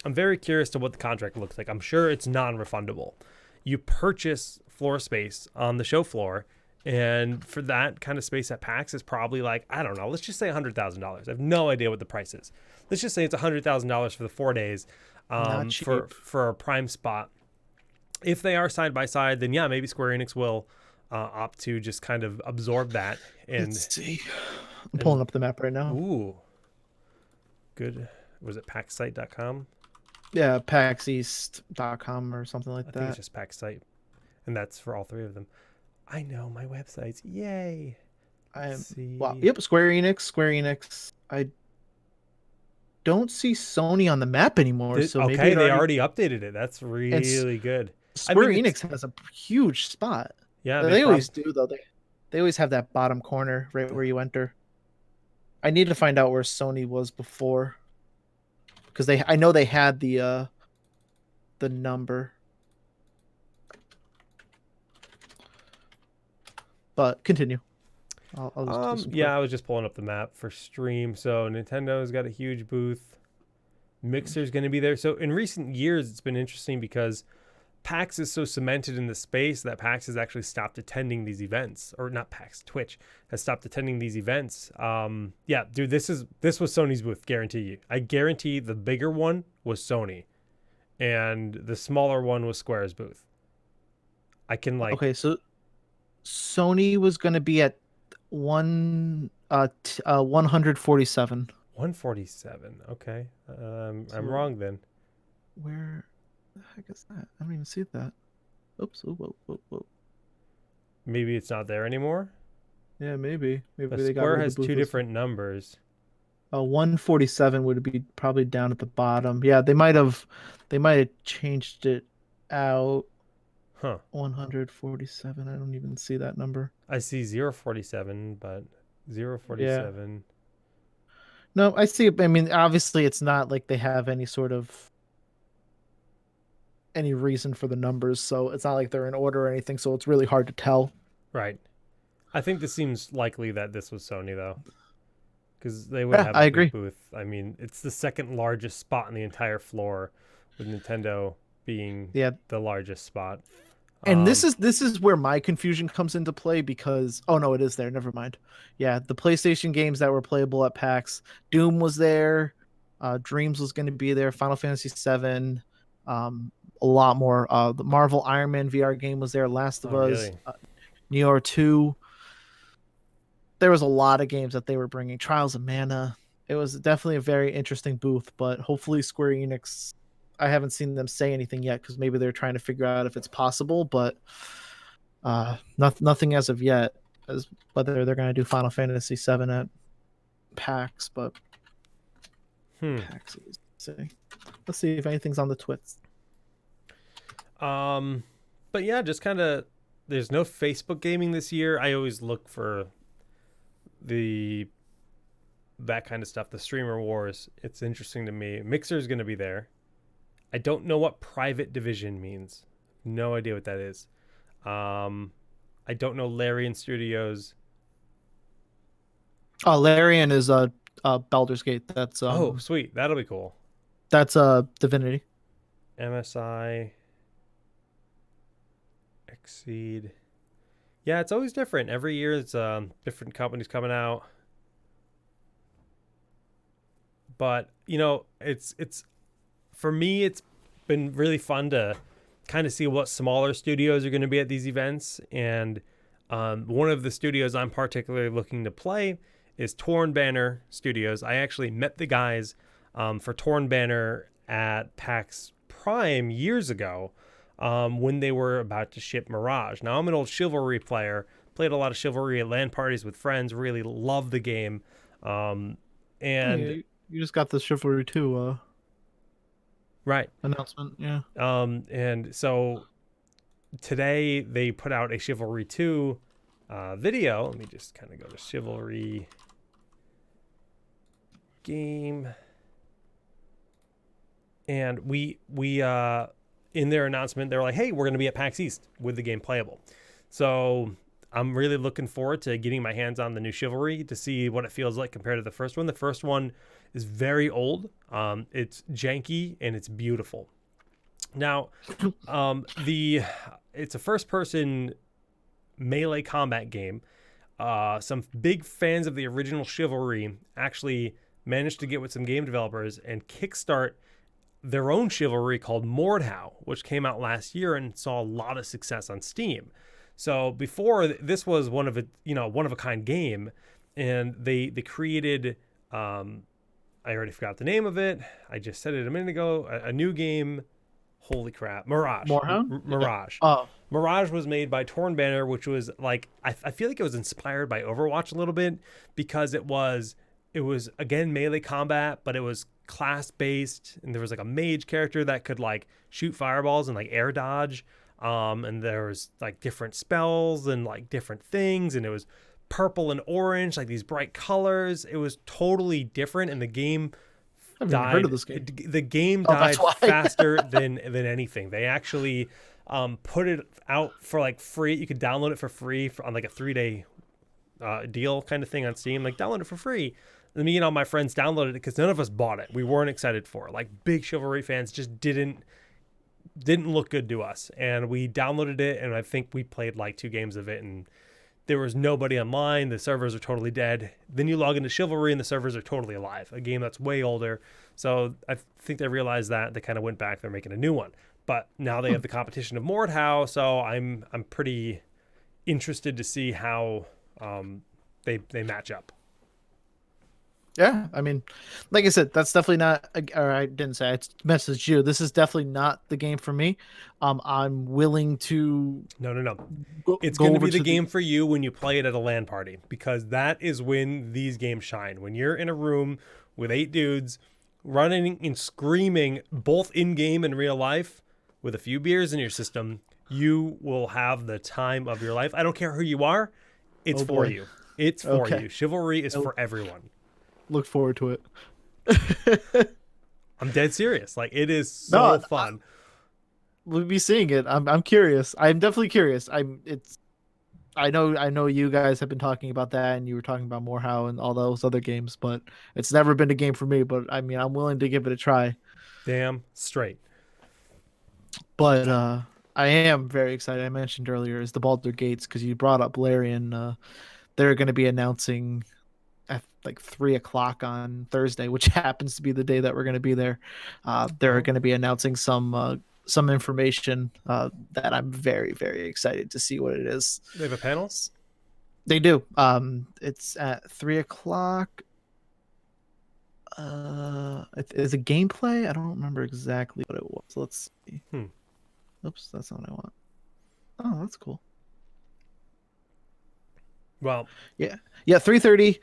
I'm very curious to what the contract looks like. I'm sure it's non-refundable. You purchase floor space on the show floor, and for that kind of space at PAX is probably like, I don't know, let's just say $100,000. I have no idea what the price is. Let's just say it's $100,000 for the 4 days for a prime spot. If they are side by side, then yeah, maybe Square Enix will opt to just kind of absorb that. And let's see. I'm pulling up the map right now. Ooh, good. Was it PAXsite.com? Yeah, PAXeast.com or something like that. I think it's just PAX site. And that's for all three of them. I know my websites. Yay. Wow. Yep, Square Enix. I don't see Sony on the map anymore. Maybe they already updated it. That's really good. Square Enix has a huge spot. Yeah, they always do, though. They always have that bottom corner right where you enter. I need to find out where Sony was before, because I know they had the number. But continue. I'll I was just pulling up the map for stream. So Nintendo's got a huge booth. Mixer's going to be there. So in recent years, it's been interesting because PAX is so cemented in the space that PAX has actually stopped attending these events, or not PAX, Twitch has stopped attending these events. Yeah, dude, this was Sony's booth, guarantee you. I guarantee the bigger one was Sony, and the smaller one was Square's booth. I can okay, so Sony was going to be at 147. 147. Okay, I'm wrong then. Where the heck is that? I don't even see that. Oops. Whoa. Maybe it's not there anymore. Yeah, maybe the Square has two different numbers. 147 would be probably down at the bottom. Yeah, they might have changed it out. Huh. 147. I don't even see that number. I see 047, but 047. Yeah. No, I see. I mean, obviously, it's not like they have any reason for the numbers, so it's not like they're in order or anything. So it's really hard to tell. Right. I think this seems likely that this was Sony, though, because they would have a big booth. I mean, it's the second largest spot on the entire floor, with Nintendo being the largest spot. And this is where my confusion comes into play, because it is there. Never mind. Yeah, the PlayStation games that were playable at PAX, Doom was there, Dreams was going to be there, Final Fantasy VII, a lot more. The Marvel Iron Man VR game was there, Last of Us, really? Neo 2. There was a lot of games that they were bringing. Trials of Mana. It was definitely a very interesting booth, but hopefully Square Enix, I haven't seen them say anything yet, because maybe they're trying to figure out if it's possible, but nothing as of yet as whether they're going to do Final Fantasy VII at PAX. But PAX, let's see if anything's on the twits. But yeah, just kind of, there's no Facebook gaming this year. I always look for that kind of stuff, the streamer wars. It's interesting to me. Mixer's going to be there. I don't know what private division means. No idea what that is. I don't know Larian Studios. Oh, Larian is Baldur's Gate. That's oh, sweet. That'll be cool. That's Divinity. MSI Exceed. Yeah, it's always different. Every year, it's different companies coming out. But it's for me, it's been really fun to kind of see what smaller studios are going to be at these events. And one of the studios I'm particularly looking to play is Torn Banner Studios. I actually met the guys for Torn Banner at PAX Prime years ago when they were about to ship Mirage. Now, I'm an old Chivalry player, played a lot of Chivalry at LAN parties with friends, really love the game. And you just got the Chivalry 2 right. announcement. Yeah. And so today they put out a Chivalry 2 video. Let me just kind of go to Chivalry game. And we in their announcement, they were like, hey, we're going to be at PAX East with the game playable. So I'm really looking forward to getting my hands on the new Chivalry to see what it feels like compared to the first one. The first one is very old. It's janky and it's beautiful. Now, it's a first-person melee combat game. Some big fans of the original Chivalry actually managed to get with some game developers and kickstart their own Chivalry called Mordhau, which came out last year and saw a lot of success on Steam. So before, this was one of a kind game, and they created I already forgot the name of it. I just said it a minute ago. A new game. Holy crap. Mirage. Mirage. Yeah. Oh. Mirage was made by Torn Banner, which was like, I feel like it was inspired by Overwatch a little bit because it was again melee combat, but it was class based, and there was like a mage character that could like shoot fireballs and like air dodge. And there was like different spells and like different things, and it was purple and orange, like these bright colors. It was totally different, and the game I've never heard of this game. The game died faster than anything. They actually put it out for like free. You could download it for free on like a 3-day deal kind of thing on Steam. Like, download it for free. And me and all my friends downloaded it because none of us bought it. We weren't excited for it. Like, big Chivalry fans just didn't look good to us. And we downloaded it, and I think we played like 2 games of it, and there was nobody online. The servers are totally dead. Then you log into Chivalry, and the servers are totally alive. A game that's way older. So I think they realized that. They kind of went back. They're making a new one. But now they have the competition of Mordhau, so I'm pretty interested to see how they match up. Yeah, I mean, like I said, that's definitely not. Or I didn't say, I messaged you. This is definitely not the game for me. I'm willing to. No. It's going to be the game for you when you play it at a LAN party, because that is when these games shine. When you're in a room with 8 dudes running and screaming, both in game and real life, with a few beers in your system, you will have the time of your life. I don't care who you are. It's for you. It's for you. Chivalry is for everyone. Look forward to it. I'm dead serious. Like, it is so fun. We'll be seeing it. I'm curious. I'm definitely curious. I know you guys have been talking about that, and you were talking about Morehouse and all those other games, but it's never been a game for me. But I mean, I'm willing to give it a try. Damn straight. But I am very excited. I mentioned earlier is the Baldur's Gates, because you brought up Larian. They're going to be announcing at like 3:00 on Thursday, which happens to be the day that we're going to be there. They're going to be announcing some information that I'm very, very excited to see what it is. They have a panel? They do. It's at 3:00. Is it gameplay? I don't remember exactly what it was. Let's see. Oops, that's not what I want. Oh, that's cool. Well, yeah, 3:30.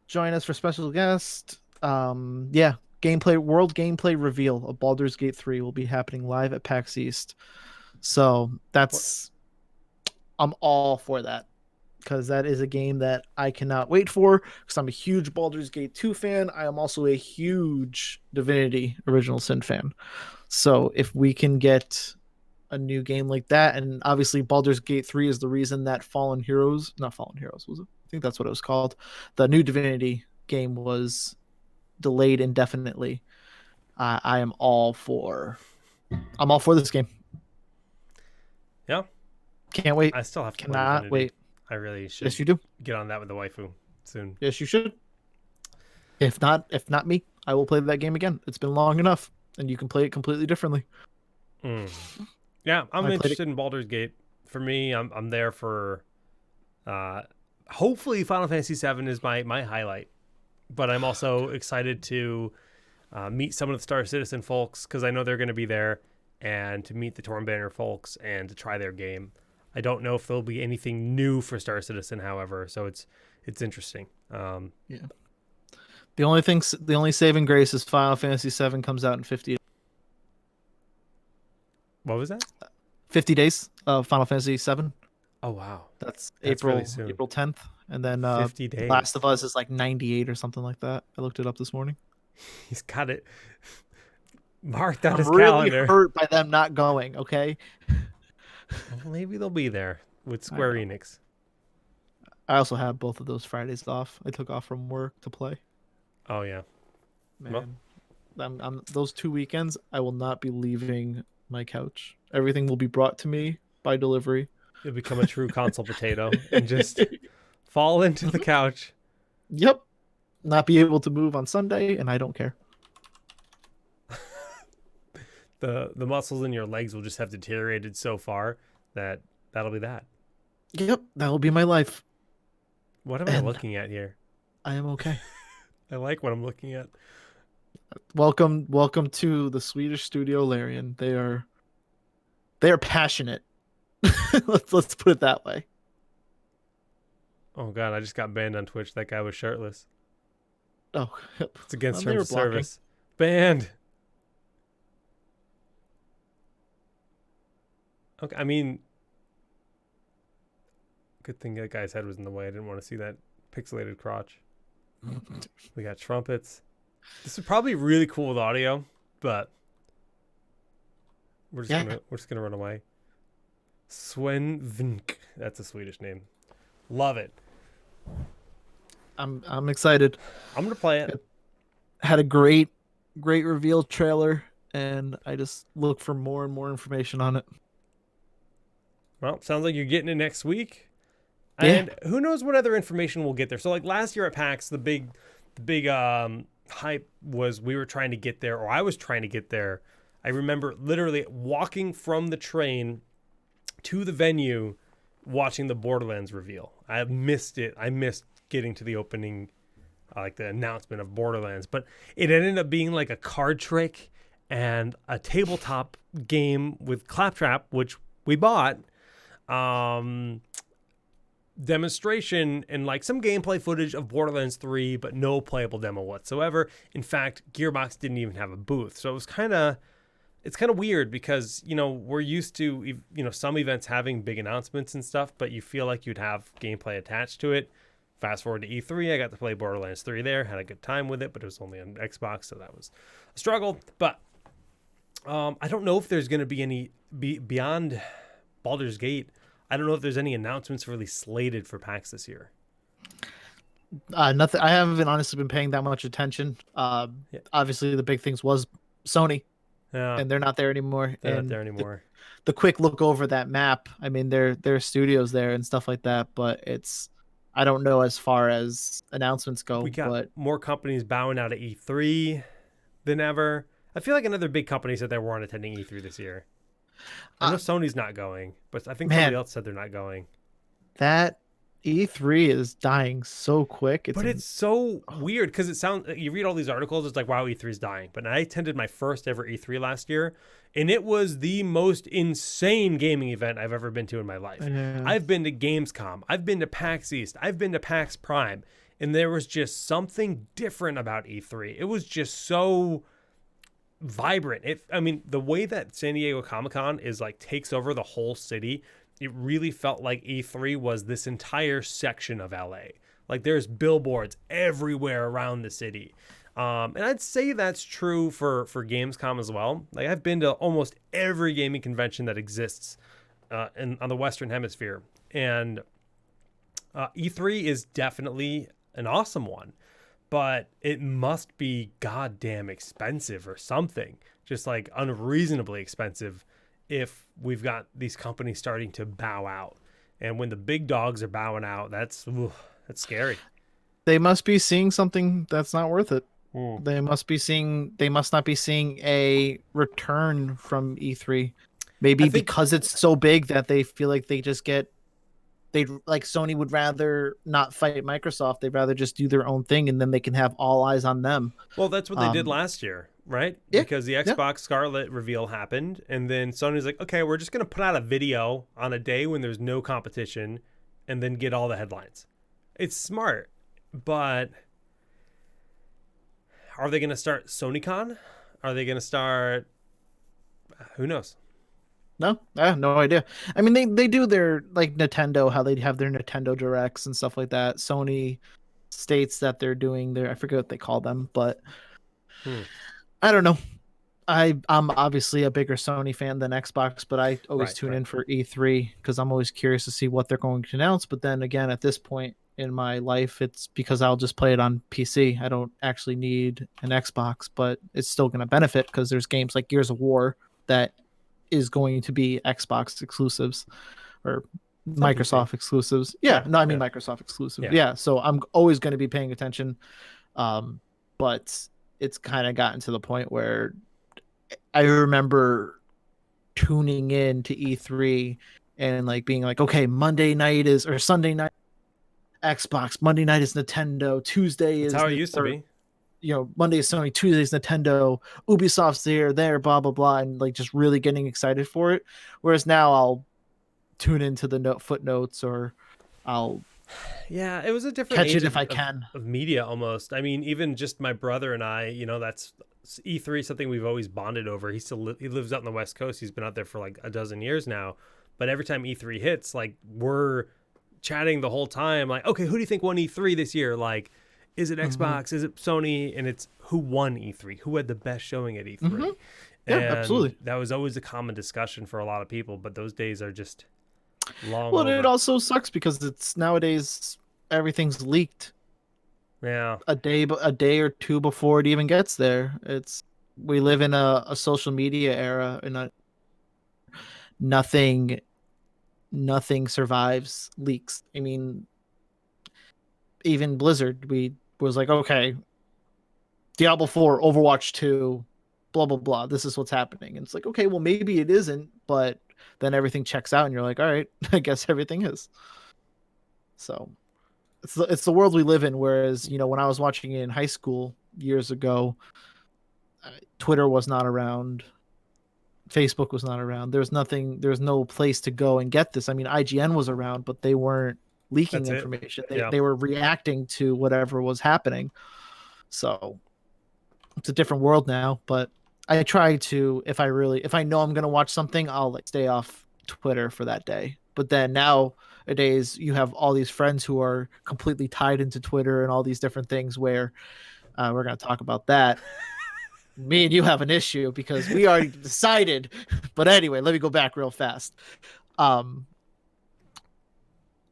Join us for special guest. World gameplay reveal of Baldur's Gate 3 will be happening live at PAX East. So I'm all for that, because that is a game that I cannot wait for, because I'm a huge Baldur's Gate 2 fan. I am also a huge Divinity Original Sin fan. So if we can get a new game like that, and obviously Baldur's Gate 3 is the reason that Fallen Heroes, was it? I think that's what it was called. The new Divinity game was delayed indefinitely. I'm all for this game. Yeah, Can't wait. I still have to play Cannot Divinity. wait. I really should Yes, you do. get on that with the waifu soon. Yes, you should. If not me, I will play that game again. It's been long enough, and you can play it completely differently. Mm. Yeah, I'm I played it. interested in Baldur's Gate. For me, I'm there for. Hopefully, Final Fantasy VII is my highlight, but I'm also excited to meet some of the Star Citizen folks because I know they're going to be there, and to meet the Torn Banner folks and to try their game. I don't know if there'll be anything new for Star Citizen, however, so it's interesting. Yeah. The only saving grace is Final Fantasy VII comes out in What was that? 50 days. Final Fantasy VII. Oh wow, That's really April soon. April 10th, and then 50 days. Last of Us is like 98 or something like that. I looked it up this morning. He's got it marked on his I'm really calendar. hurt by them not going. Okay. Well, maybe they'll be there with Square Enix. I also have both of those Fridays off. I took off from work to play. Oh yeah, Man, I'm those 2 weekends. I will not be leaving my couch. Everything will be brought to me by delivery. you'll become a true console potato and just fall into the couch. Yep. Not be able to move on Sunday, and I don't care. The muscles in your legs will just have deteriorated so far that that'll be that. Yep, that will be my life. What am I looking at here? I am okay. I like what I'm looking at. Welcome to the Swedish studio Larian. They are passionate. let's put it that way. Oh god, I just got banned on Twitch. That guy was shirtless. Oh, It's against they terms were of service. Banned. Okay, I mean, good thing that guy's head was in the way. I didn't want to see that pixelated crotch. We got trumpets. This is probably really cool with audio, but we're just gonna run away. Svenvink. That's a Swedish name. Love it. I'm excited. I'm gonna play it. Had a great reveal trailer, and I just look for more and more information on it. Well, sounds like you're getting it next week. Yeah. And who knows what other information we'll get there. So like last year at PAX, the big hype was we were trying to get there, or I was trying to get there. I remember literally walking from the train to the venue watching the Borderlands reveal. I missed it. I missed getting to the opening, like the announcement of Borderlands. But it ended up being like a card trick and a tabletop game with Claptrap, which we bought. Demonstration and like some gameplay footage of Borderlands 3, but no playable demo whatsoever. In fact, Gearbox didn't even have a booth. So it's kind of weird because, you know, we're used to, you know, some events having big announcements and stuff, but you feel like you'd have gameplay attached to it. Fast forward to E3, I got to play Borderlands 3 there, had a good time with it, but it was only on Xbox, so that was a struggle. But I don't know if there's going to be any beyond Baldur's Gate. I don't know if there's any announcements really slated for PAX this year. Nothing. I haven't honestly been paying that much attention. Obviously, the big things was Sony, and they're not there anymore. They're not there anymore. The quick look over that map. I mean, there are studios there and stuff like that, but I don't know as far as announcements go. We got more companies bowing out at E3 than ever. I feel like another big company said they weren't attending E3 this year. I know Sony's not going, but I think somebody else said they're not going. That E3 is dying so quick. It's so weird because it sounds, you read all these articles, it's like, wow, E3 is dying. But I attended my first ever E3 last year, and it was the most insane gaming event I've ever been to in my life. Yeah. I've been to Gamescom, I've been to PAX East, I've been to PAX Prime, and there was just something different about E3. It was just so vibrant. I mean, the way that San Diego Comic-Con is like takes over the whole city, it really felt like E3 was this entire section of LA. Like there's billboards everywhere around the city. And I'd say that's true for Gamescom as well. Like I've been to almost every gaming convention that exists on the Western Hemisphere. And E3 is definitely an awesome one. But it must be goddamn expensive or something. Just like unreasonably expensive if we've got these companies starting to bow out. And when the big dogs are bowing out, that's scary. They must be seeing something that's not worth it. Mm. They must not be seeing a return from E3. I Maybe think, because it's so big that they feel like they like Sony would rather not fight Microsoft. They'd rather just do their own thing, and then they can have all eyes on them. well, that's what they did last year, right? Yeah, Because the yeah. Xbox Scarlet reveal happened, and then Sony's like, okay, we're just going to put out a video on a day when there's no competition and then get all the headlines. It's smart, but are they going to start SonyCon? Are they going to start? Who knows? No, I have no idea. I mean, they do their like Nintendo, how they have their Nintendo Directs and stuff like that. Sony states that they're doing their, I forget what they call them, but Hmm. I don't know. I'm obviously a bigger Sony fan than Xbox, but I always tune in for E3 because I'm always curious to see what they're going to announce. But then again, at this point in my life, it's because I'll just play it on PC. I don't actually need an Xbox, but it's still going to benefit because there's games like Gears of War that is going to be Xbox exclusives or Microsoft exclusives. Yeah, no, I mean Microsoft exclusive. Yeah, so I'm always going to be paying attention. But it's kind of gotten to the point where I remember tuning in to E3 and like being like, okay, Monday night is or Sunday night Xbox, Monday night is Nintendo, Tuesday That's is how it used to be. You know, Monday is Sony, Tuesday is Nintendo, Ubisoft's there, blah blah blah, and like just really getting excited for it. Whereas now I'll tune into the footnotes or I'll it was a different catch age it if I can of media almost. I mean, even just my brother and I, that's E3 something we've always bonded over. He lives out in the West Coast. He's been out there for like a dozen years now. But every time E3 hits, like we're chatting the whole time. Like, okay, who do you think won E3 this year? Like, is it Xbox? Mm-hmm. Is it Sony? And it's who won E3? Who had the best showing at E3? Mm-hmm. Yeah, absolutely. That was always a common discussion for a lot of people. But those days are just long. Well, over. It also sucks because it's nowadays everything's leaked. Yeah, a day or two before it even gets there. We live in a social media era, and nothing survives leaks. I mean, even Blizzard, we was like, okay, Diablo 4, Overwatch 2, blah blah blah. This is what's happening, and it's like, okay, well maybe it isn't, but then everything checks out, and you're like, all right, I guess everything is. So it's the world we live in. Whereas, when I was watching it in high school years ago, Twitter was not around, Facebook was not around. There's no place to go and get this. I mean, IGN was around, but they weren't leaking information. They were reacting to whatever was happening. So it's a different world now. But I try to, if I know I'm gonna watch something, I'll like stay off Twitter for that day. But then nowadays you have all these friends who are completely tied into Twitter and all these different things where we're going to talk about that. Me and you have an issue because we already decided. But anyway, let me go back real fast.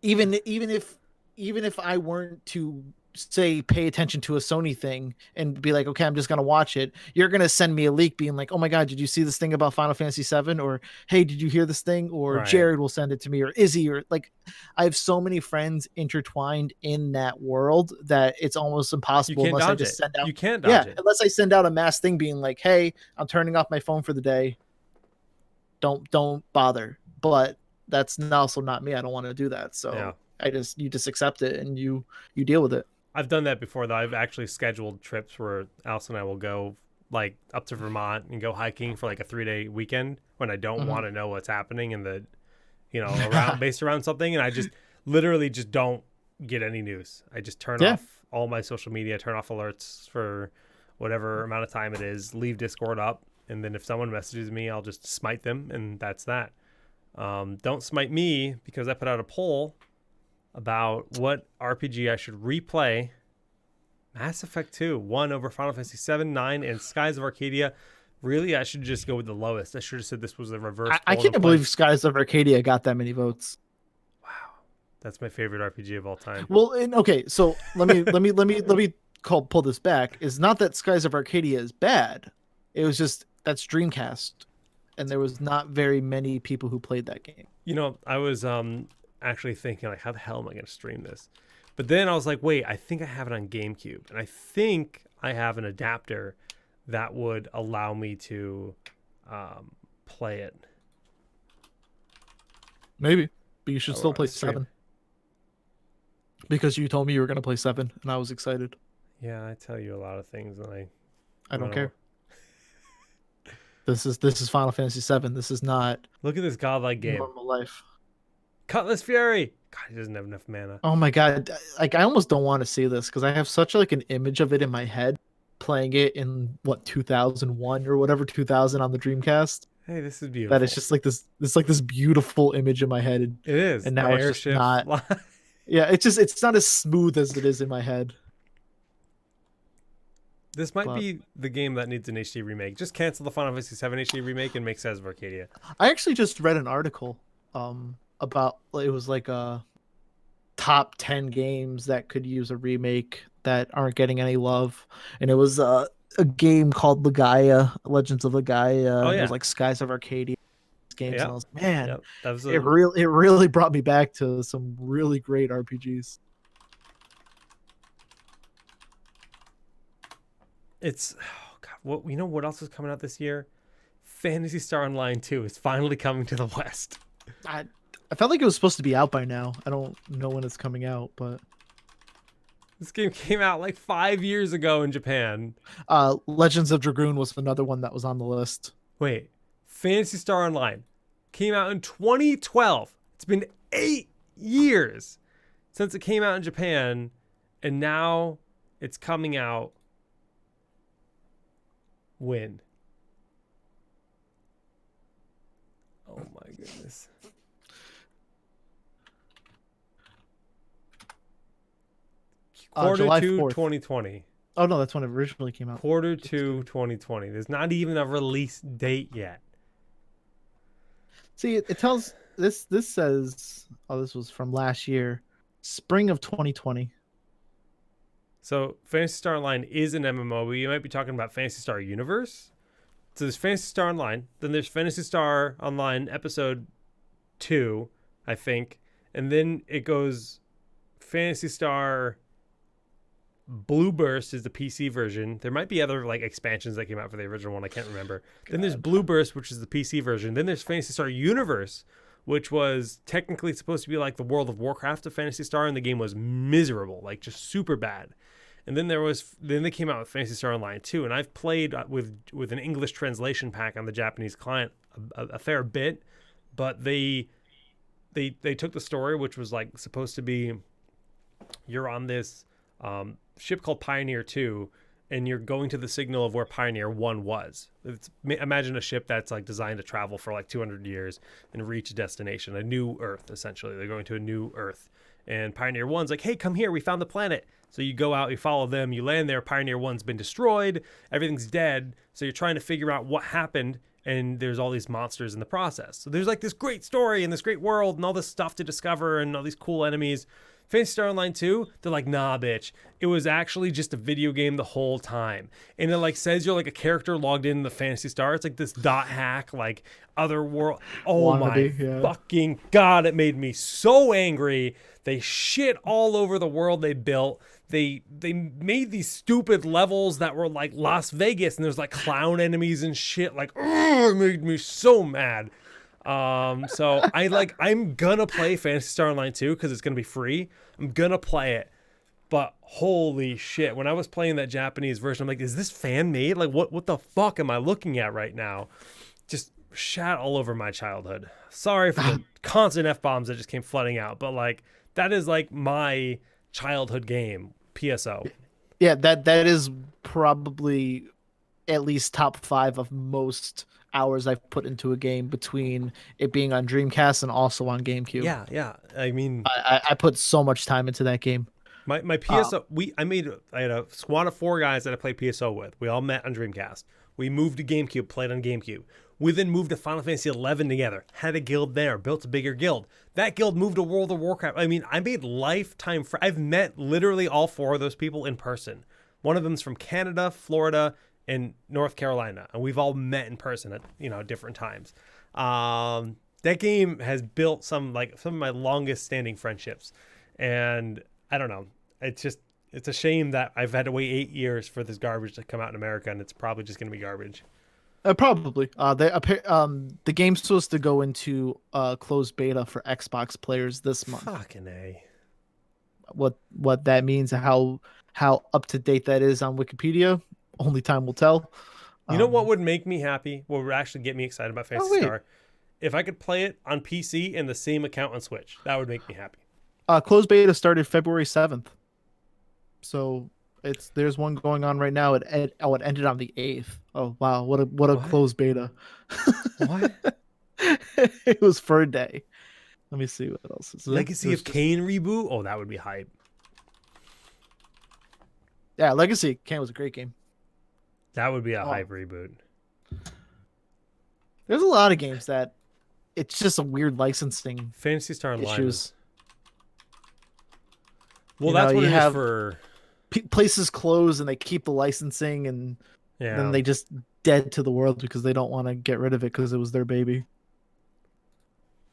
Even if I weren't to say pay attention to a Sony thing and be like, okay, I'm just gonna watch it, you're gonna send me a leak being like, oh my god, did you see this thing about Final Fantasy 7? Or hey, did you hear this thing? Or Jared will send it to me, or Izzy, or like, I have so many friends intertwined in that world that it's almost impossible unless I just send out. You can't dodge it. Unless I send out a mass thing being like, hey, I'm turning off my phone for the day. Don't bother. But that's also not me. I don't want to do that. So you just accept it and you deal with it. I've done that before, though. I've actually scheduled trips where Alice and I will go like up to Vermont and go hiking for like a 3-day weekend when I don't want to know what's happening in the, based around something. And I just literally just don't get any news. I just turn off all my social media, turn off alerts for whatever amount of time it is, leave Discord up. And then if someone messages me, I'll just smite them. And that's that. Don't smite me because I put out a poll about what RPG I should replay. Mass Effect 2 won over Final Fantasy 7, 9, and Skies of Arcadia. Really, I should just go with the lowest. I should have said this was the reverse. I can't believe Skies of Arcadia got that many votes. Wow, that's my favorite RPG of all time. Well, okay, so let me pull this back. It's not that Skies of Arcadia is bad. It was just that's Dreamcast, and there was not very many people who played that game. You know, I was actually thinking like, how the hell am I going to stream this? But then I was like, wait, I think I have it on GameCube, and I think I have an adapter that would allow me to play it. Maybe, but you should Oh, still play stream. 7 because you told me you were going to play 7, and I was excited. Yeah, I tell you a lot of things, and I don't care. This is Final Fantasy 7. This is not look at this godlike game. Normal life. Cutlass Fury. God, he doesn't have enough mana. Oh my god! Like I almost don't want to see this because I have such like an image of it in my head, playing it in what 2001 or whatever 2000 on the Dreamcast. Hey, this is beautiful. That it's just like this beautiful image in my head. It is, and now it's just not. Yeah, it's not as smooth as it is in my head. This might be the game that needs an HD remake. Just cancel the Final Fantasy 7 HD remake and make Sense of Arcadia. I actually just read an article about, it was like a top 10 games that could use a remake that aren't getting any love, and it was a game called Legends of Legaia. Oh, yeah. It was like Skies of Arcadia games. Yep. And I was like, man, Yep. That was it really brought me back to some really great RPGs. It's, oh god, what, you know what else is coming out this year? Phantasy Star Online 2 is finally coming to the West. I felt like it was supposed to be out by now. I don't know when it's coming out, but this game came out like 5 years ago in Japan. Legends of Dragoon was another one that was on the list. Wait, Phantasy Star Online came out in 2012. It's been 8 years since it came out in Japan, and now it's coming out when? Oh my goodness. Quarter July 2, 4th. 2020. Oh no, that's when it originally came out. Quarter 2, 2020. There's not even a release date yet. See, it tells this says, oh, this was from last year, spring of 2020. So Phantasy Star Online is an MMO, but you might be talking about Phantasy Star Universe. So there's Phantasy Star Online, then there's Phantasy Star Online Episode 2, I think, and then it goes Phantasy Star Blue Burst is the PC version. There might be other like expansions that came out for the original one. I can't remember. Then there's Blue Burst, which is the PC version. Then there's Phantasy Star Universe, which was technically supposed to be like the World of Warcraft of Phantasy Star, and the game was miserable, like just super bad. And then they came out with Phantasy Star Online 2, and I've played with an English translation pack on the Japanese client a fair bit, but they took the story, which was like supposed to be you're on this ship called Pioneer 2, and you're going to the signal of where Pioneer 1 was. Imagine a ship that's like designed to travel for like 200 years and reach a destination, a new Earth, essentially. They're going to a new Earth. And Pioneer 1's like, hey, come here, we found the planet. So you go out, you follow them, you land there, Pioneer 1's been destroyed, everything's dead, so you're trying to figure out what happened, and there's all these monsters in the process. So there's like this great story and this great world and all this stuff to discover and all these cool enemies. Phantasy Star Online 2, they're like, nah, bitch. It was actually just a video game the whole time. And it like says you're like a character logged in the Phantasy Star. It's like this dot hack, like other world. Oh my fucking God, it made me so angry. They shit all over the world they built. They made these stupid levels that were like Las Vegas, and there's like clown enemies and shit. Like, it made me so mad. So I'm gonna play Phantasy Star Online 2 because it's gonna be free. I'm gonna play it, but holy shit, when I was playing that Japanese version, I'm like, is this fan made? Like, what the fuck am I looking at right now? Just shat all over my childhood. Sorry for the constant F-bombs that just came flooding out, but like that is like my childhood game, PSO. Yeah, that is probably at least top 5 of most hours I've put into a game between it being on Dreamcast and also on GameCube. Yeah. I mean, I put so much time into that game. My PSO, I had a squad of 4 guys that I played PSO with. We all met on Dreamcast. We moved to GameCube, played on GameCube. We then moved to Final Fantasy 11 together, had a guild there, built a bigger guild. That guild moved to World of Warcraft. I mean, I made lifetime friends. I've met literally all 4 of those people in person. One of them's from Canada, Florida, in North Carolina, and we've all met in person at different times. That game has built some of my longest standing friendships, and I don't know. It's a shame that I've had to wait 8 years for this garbage to come out in America, and it's probably just going to be garbage. Probably. The game's supposed to go into closed beta for Xbox players this month. Fucking A. What that means, how up to date that is on Wikipedia, only time will tell. You know what would make me happy? What would actually get me excited about Phantasy Star? If I could play it on PC and the same account on Switch, that would make me happy. Closed beta started February 7th. So there's one going on right now. It ended on the 8th. Oh wow, what a closed beta. What? It was for a day. Let me see what else is Legacy of Kain reboot. Oh, that would be hype. Yeah, Legacy of Kain was a great game. That would be a hype reboot. There's a lot of games that it's just a weird licensing Phantasy Star Online issues. Well, that's what you have for places close and they keep the licensing, and then they just dead to the world because they don't want to get rid of it because it was their baby.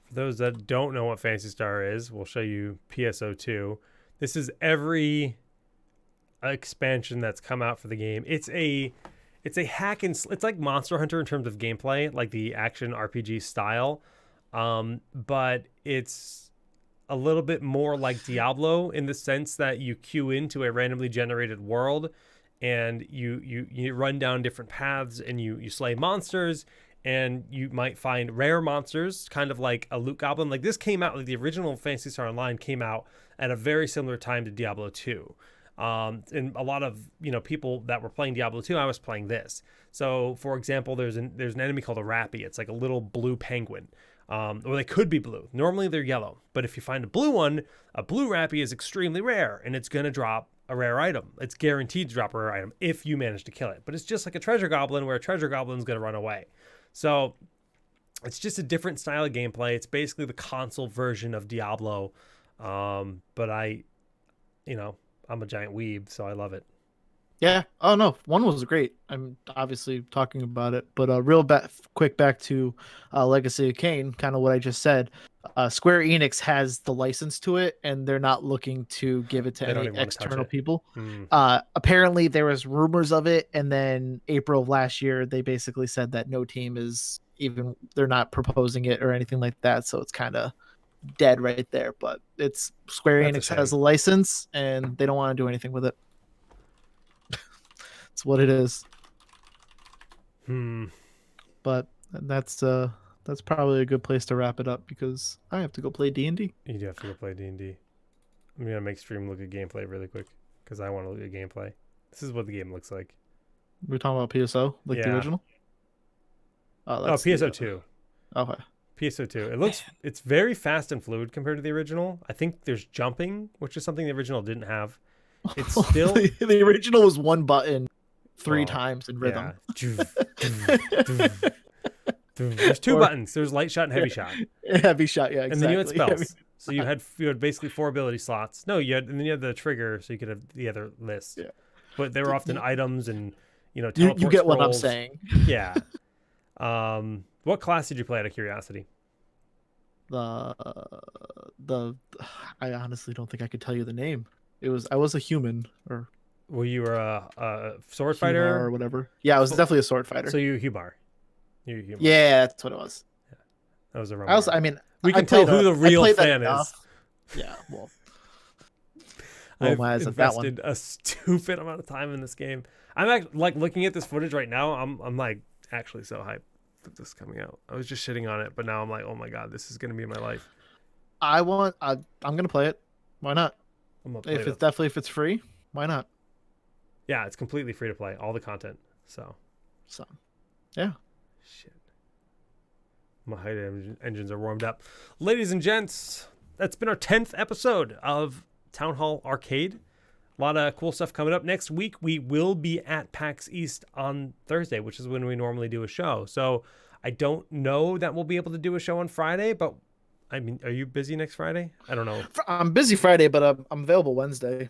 For those that don't know what Phantasy Star is, we'll show you PSO2. This is every expansion that's come out for the game. It's a hack and it's like Monster Hunter in terms of gameplay, like the action RPG style, but it's a little bit more like Diablo in the sense that you queue into a randomly generated world, and you run down different paths, and you slay monsters, and you might find rare monsters, kind of like a loot goblin. Like this came out, like the original Phantasy Star Online came out at a very similar time to Diablo 2. And a lot of people that were playing Diablo 2, I was playing this. So for example, there's an enemy called a Rappy. It's like a little blue penguin. Or they could be blue. Normally they're yellow, but if you find a blue one, a blue Rappy is extremely rare, and it's gonna drop a rare item. It's guaranteed to drop a rare item if you manage to kill it. But it's just like a treasure goblin, where a treasure goblin is gonna run away. So it's just a different style of gameplay. It's basically the console version of Diablo. But I'm a giant weeb, so I love it. Yeah. Oh no, one was great. I'm obviously talking about it, but quick back to Legacy of Kain. Kind of what I just said. Square Enix has the license to it, and they're not looking to give it to any external people. Apparently, there was rumors of it, and then April of last year, they basically said that no team is they're not proposing it or anything like that. So it's kind of dead right there. But it's Square Enix has a license, and they don't want to do anything with it. It's what it is. But that's probably a good place to wrap it up, because I have to go play D&D. You do have to go play D&D. I'm gonna make stream look at gameplay really quick, because I want to look at gameplay. This is what the game looks like. We're talking about PSO, like the original. PSO2. Okay. PSO2. It's very fast and fluid compared to the original. I think there's jumping, which is something the original didn't have. It's still the original was one button 3 times in rhythm. Yeah. There's 2 buttons. There's light shot and heavy shot. Heavy shot, yeah, exactly. And then you had spells. So you had basically 4 ability slots. No, and then you had the trigger, so you could have the other list. Yeah. But they were often items and teleport you get scrolls. what I'm saying. Yeah. What class did you play out of curiosity? I honestly don't think I could tell you the name. I was a human, or well, you were a sword fighter or whatever. Yeah, I was definitely a sword fighter. So you Hubar. Yeah, that's what it was. Yeah. That was a wrong. We can tell who the real fan is. Yeah, well. I've invested a stupid amount of time in this game. I'm like looking at this footage right now. I'm like actually so hyped that this is coming out. I was just shitting on it, but now I'm like, oh my god, this is gonna be my life. I'm gonna play it. Why not? If it's free, why not? Yeah, it's completely free to play. All the content. So yeah. Shit. My height engines are warmed up. Ladies and gents, that's been our 10th episode of TownHall Arcade. A lot of cool stuff coming up. Next week, we will be at PAX East on Thursday, which is when we normally do a show. So I don't know that we'll be able to do a show on Friday, but I mean, are you busy next Friday? I don't know. I'm busy Friday, but I'm available Wednesday.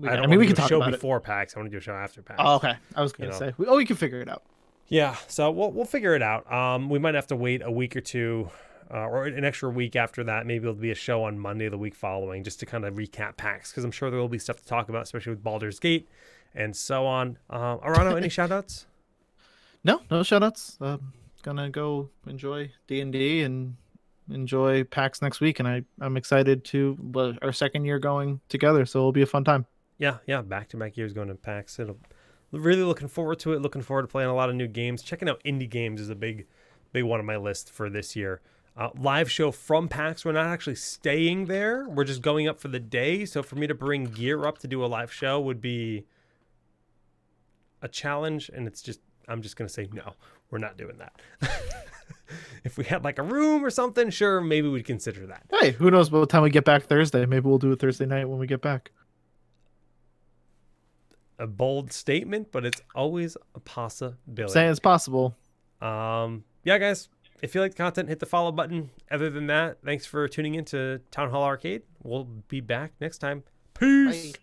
I don't I mean, want we to can do a talk show about it. before PAX. I want to do a show after PAX. Oh, okay. I was gonna say, we can figure it out. Yeah, so we'll figure it out. We might have to wait a week or two, or an extra week after that. Maybe it'll be a show on Monday the week following, just to kind of recap PAX, because I'm sure there will be stuff to talk about, especially with Baldur's Gate and so on. Arano, any shoutouts? No shoutouts. Gonna go enjoy D&D and enjoy PAX next week, and I'm excited to our second year going together, so it'll be a fun time. Yeah, back-to-back years going to PAX. Really looking forward to it. Looking forward to playing a lot of new games. Checking out indie games is a big one on my list for this year. Live show from PAX. We're not actually staying there. We're just going up for the day. So for me to bring gear up to do a live show would be a challenge, and I'm just gonna say no. We're not doing that. If we had like a room or something, sure, maybe we'd consider that. Hey, who knows by the time we get back Thursday? Maybe we'll do it Thursday night when we get back. A bold statement, but it's always a possibility. Saying it's possible. Yeah, guys, if you like the content, hit the follow button. Other than that, thanks for tuning in to Town Hall Arcade. We'll be back next time. Peace. Bye.